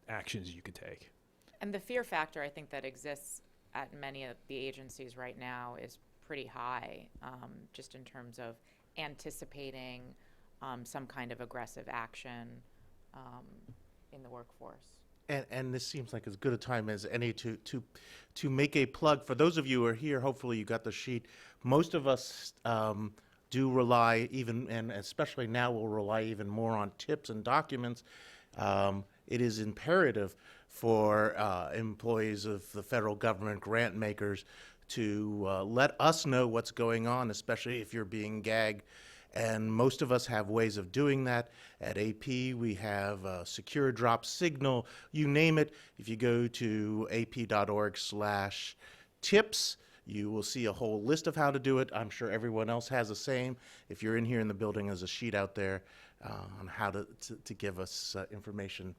actions you could take. And the fear factor, I think, that exists at many of the agencies right now is pretty high, just in terms of anticipating some kind of aggressive action in the workforce. And this seems like as good a time as any to make a plug. For those of you who are here, hopefully you got the sheet. Most of us do rely and especially now will rely even more on tips and documents. It is imperative for employees of the federal government, grant makers, to let us know what's going on, especially if you're being gagged. And most of us have ways of doing that. At AP, we have a secure drop signal, you name it. If you go to ap.org/tips, you will see a whole list of how to do it. I'm sure everyone else has the same. If you're in here in the building, there's a sheet out there on how to give us information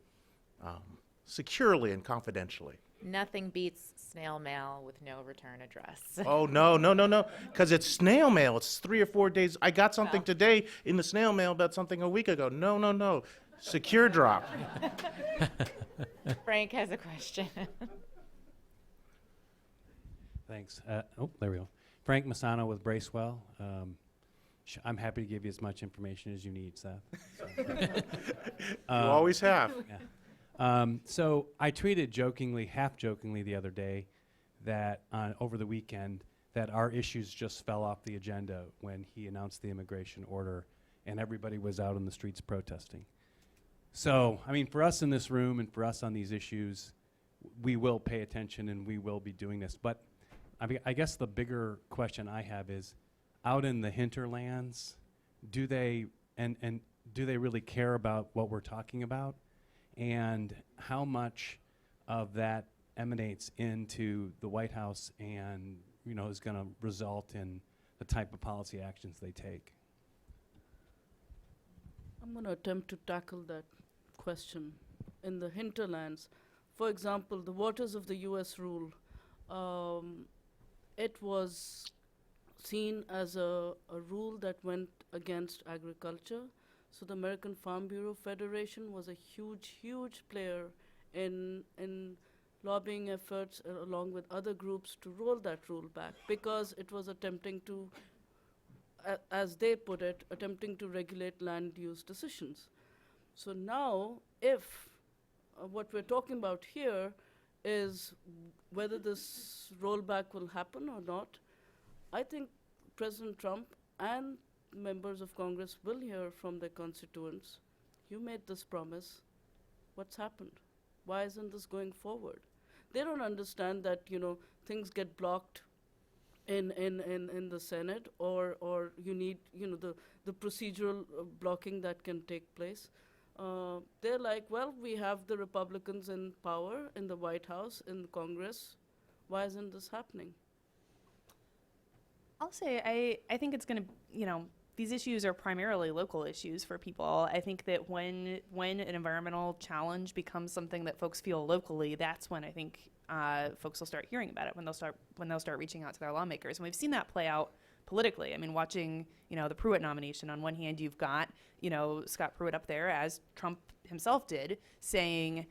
securely and confidentially. Nothing beats snail mail with no return address. Oh, no, because it's snail mail. It's 3 or 4 days. I got something Well. today in the snail mail about something a week ago. No. Secure drop. Frank has a question. Thanks. There we go. Frank Masano with Bracewell. I'm happy to give you as much information as you need, Seth. You always have. Yeah. So I tweeted jokingly, half jokingly the other day that over the weekend that our issues just fell off the agenda when he announced the immigration order and everybody was out in the streets protesting. So, I mean, for us in this room and for us on these issues, we will pay attention and we will be doing this. But I guess the bigger question I have is, out in the hinterlands, do they really care about what we're talking about? And how much of that emanates into the White House and, is going to result in the type of policy actions they take? I'm going to attempt to tackle that question. In the hinterlands, for example, the waters of the U.S. rule, it was seen as a rule that went against agriculture. So the American Farm Bureau Federation was a huge player in lobbying efforts along with other groups to roll that rule back, because it was attempting to, as they put it, attempting to regulate land use decisions. So now, if what we're talking about here is whether this rollback will happen or not, I think President Trump and members of Congress will hear from their constituents. You made this promise. What's happened? Why isn't this going forward? They don't understand that, things get blocked in the Senate, or you need, the procedural blocking that can take place. They're like, well, we have the Republicans in power in the White House, in the Congress. Why isn't this happening? I'll say I think it's going to, these issues are primarily local issues for people. I think that when an environmental challenge becomes something that folks feel locally, that's when I think folks will start hearing about it, when they'll start reaching out to their lawmakers. And we've seen that play out politically. I mean, watching, the Pruitt nomination, on one hand, you've got, Scott Pruitt up there, as Trump himself did, saying,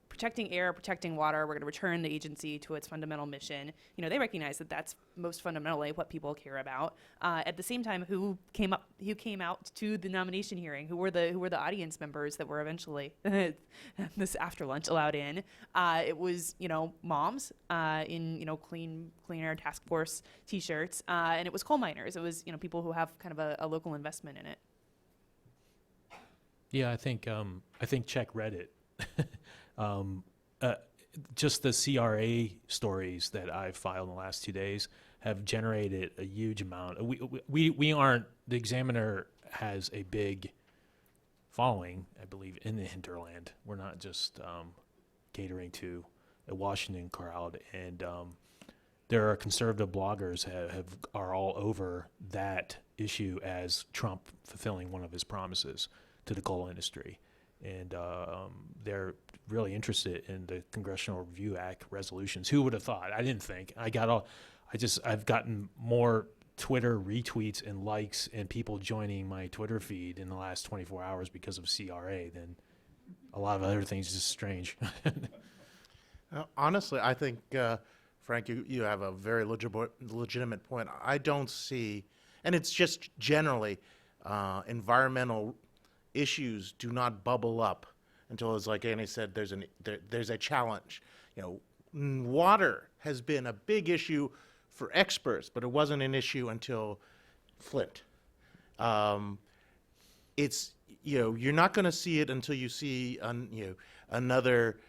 protecting air, protecting water, we're going to return the agency to its fundamental mission. They recognize that that's most fundamentally what people care about. At the same time, who came out to the nomination hearing? Who were the audience members that were eventually this after lunch allowed in? It was moms in clean air task force T-shirts, and it was coal miners. It was people who have kind of a local investment in it. Yeah, I think check Reddit. Just the CRA stories that I've filed in the last 2 days have generated a huge amount. We aren't, the Examiner has a big following, I believe, in the hinterland. We're not just catering to a Washington crowd, and there are conservative bloggers are all over that issue as Trump fulfilling one of his promises to the coal industry. And they're really interested in the Congressional Review Act resolutions. Who would have thought? I didn't think. I've gotten more Twitter retweets and likes and people joining my Twitter feed in the last 24 hours because of CRA than a lot of other things. Just strange. Honestly, I think, Frank, you have a very legitimate point. I don't see, and it's just generally environmental issues do not bubble up until, as like Annie said, there's a challenge. Water has been a big issue for experts, but it wasn't an issue until Flint. It's you're not going to see it until you see another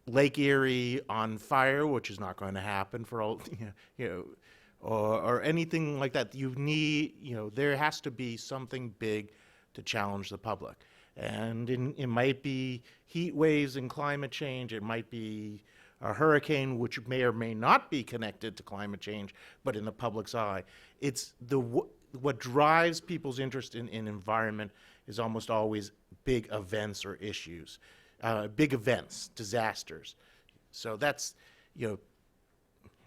Lake Erie on fire, which is not going to happen for all or anything like that. You need there has to be something big to challenge the public. And it might be heat waves and climate change. It might be a hurricane, which may or may not be connected to climate change, but in the public's eye. It's what drives people's interest in environment is almost always big events or issues, big events, disasters. So that's,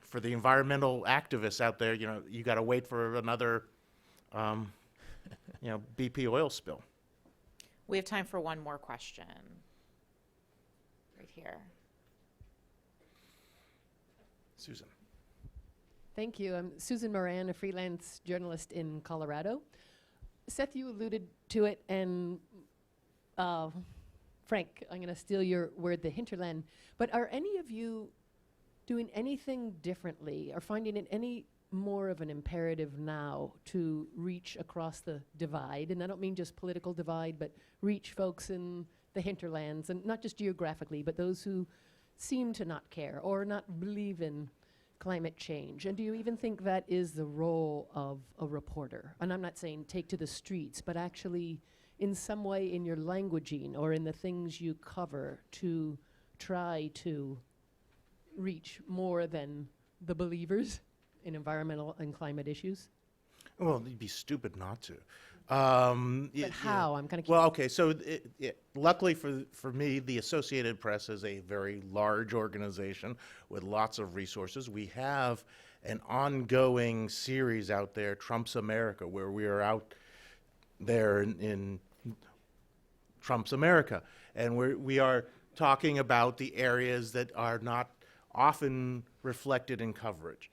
for the environmental activists out there, you got to wait for another, BP oil spill. We have time for one more question. Right here. Susan. Thank you. I'm Susan Moran, a freelance journalist in Colorado. Seth, you alluded to it, and Frank, I'm going to steal your word, the hinterland. But are any of you doing anything differently or finding it any more of an imperative now to reach across the divide? And I don't mean just political divide, but reach folks in the hinterlands, and not just geographically, but those who seem to not care or not believe in climate change. And do you even think that is the role of a reporter? And I'm not saying take to the streets, but actually in some way in your languaging or in the things you cover to try to reach more than the believers in environmental and climate issues? Well, you'd be stupid not to. But how? I'm kind of well, okay. So, luckily for me, the Associated Press is a very large organization with lots of resources. We have an ongoing series out there, Trump's America, where we are out there in Trump's America, and we are talking about the areas that are not often reflected in coverage.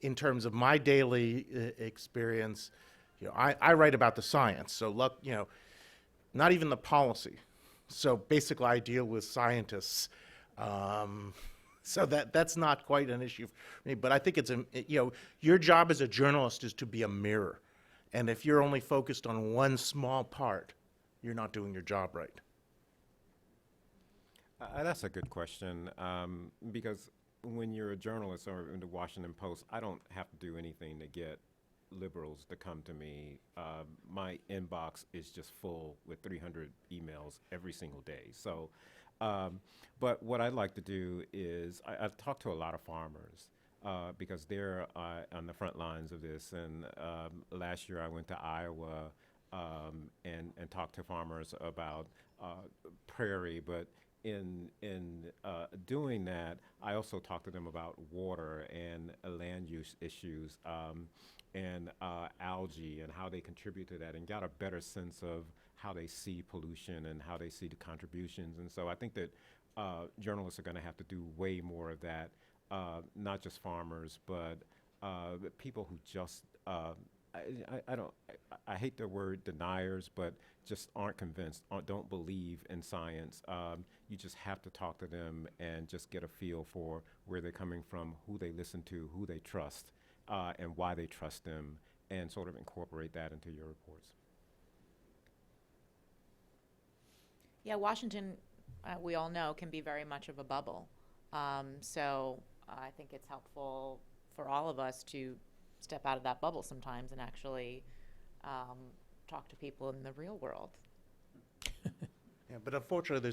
In terms of my daily experience, I write about the science, so not even the policy. So basically, I deal with scientists, so that's not quite an issue for me. But I think it's your job as a journalist is to be a mirror, and if you're only focused on one small part, you're not doing your job right. That's a good question, because when you're a journalist or in the Washington Post, I don't have to do anything to get liberals to come to me. My inbox is just full with 300 emails every single day. So, but what I'd like to do is I've talked to a lot of farmers because they're on the front lines of this. And last year I went to Iowa and talked to farmers about prairie, but in doing that, I also talked to them about water and land use issues and algae and how they contribute to that, and got a better sense of how they see pollution and how they see the contributions. And so I think that journalists are going to have to do way more of that, not just farmers, but people who just I hate the word deniers, but just aren't convinced, don't believe in science. You just have to talk to them and just get a feel for where they're coming from, who they listen to, who they trust, and why they trust them, and sort of incorporate that into your reports. Yeah, Washington, we all know, can be very much of a bubble. So I think it's helpful for all of us to step out of that bubble sometimes and actually talk to people in the real world. Yeah, but unfortunately,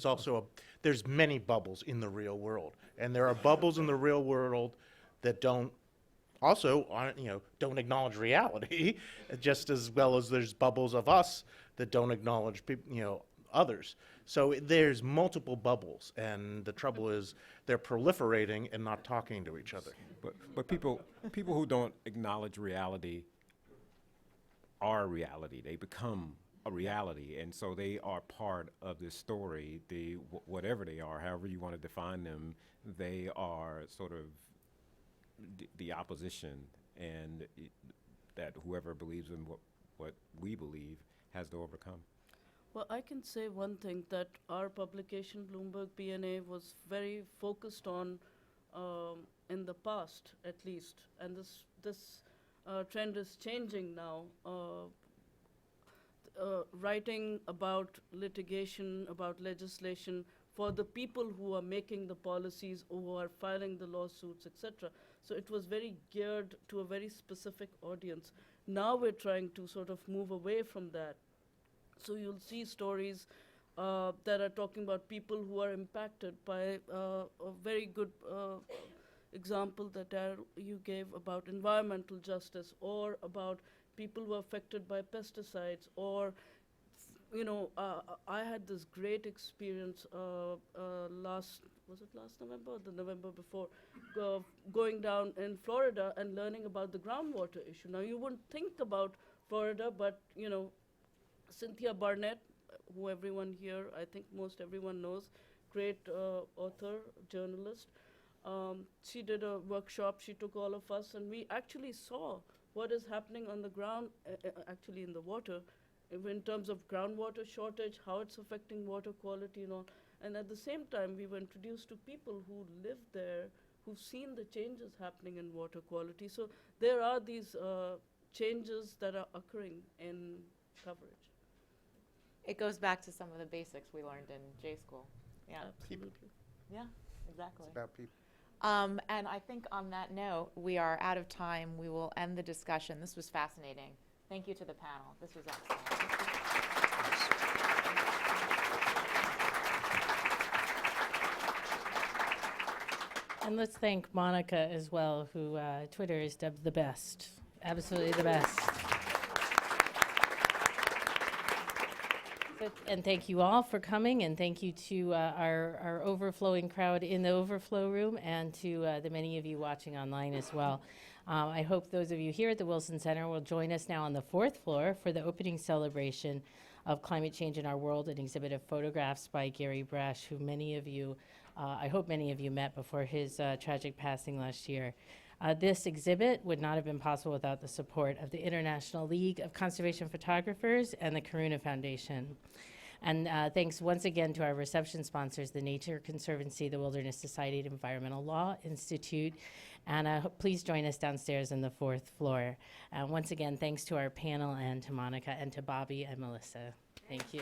there's many bubbles in the real world, and there are bubbles in the real world that don't acknowledge reality, just as well as there's bubbles of us that don't acknowledge others. So there's multiple bubbles, and the trouble is they're proliferating and not talking to each other. But people who don't acknowledge reality are reality. They become a reality, and so they are part of this story. Whatever they are, however you want to define them, they are sort of the opposition, and that whoever believes in what we believe has to overcome. Well, I can say one thing, that our publication, Bloomberg BNA, was very focused on, in the past at least, and this trend is changing now. Writing about litigation, about legislation for the people who are making the policies, who are filing the lawsuits, etc. So it was very geared to a very specific audience. Now we're trying to sort of move away from that. So you'll see stories that are talking about people who are impacted by a very good example that you gave about environmental justice, or about people who are affected by pesticides, or I had this great experience was it last November or the November before, going down in Florida and learning about the groundwater issue. Now, you wouldn't think about Florida, but, Cynthia Barnett, who everyone here, I think most everyone knows, great author, journalist. She did a workshop, she took all of us, and we actually saw what is happening on the ground, actually in the water, in terms of groundwater shortage, how it's affecting water quality and all. And at the same time, we were introduced to people who live there, who've seen the changes happening in water quality. So there are these changes that are occurring in coverage. It goes back to some of the basics we learned in J school. Yeah. Absolutely. Yeah, exactly. It's about people. And I think on that note, we are out of time. We will end the discussion. This was fascinating. Thank you to the panel. This was excellent. And let's thank Monica as well, who Twitter is dubbed the best. Absolutely the best. And thank you all for coming, and thank you to our overflowing crowd in the overflow room, and to the many of you watching online as well. I hope those of you here at the Wilson Center will join us now on the 4th floor for the opening celebration of climate change in our world, an exhibit of photographs by Gary Brash, who many of you, I hope many of you met before his tragic passing last year. This exhibit would not have been possible without the support of the International League of Conservation Photographers and the Karuna Foundation. And thanks once again to our reception sponsors, the Nature Conservancy, the Wilderness Society of Environmental Law Institute, and please join us downstairs on the 4th floor. Once again, thanks to our panel and to Monica and to Bobby and Melissa. Thank you.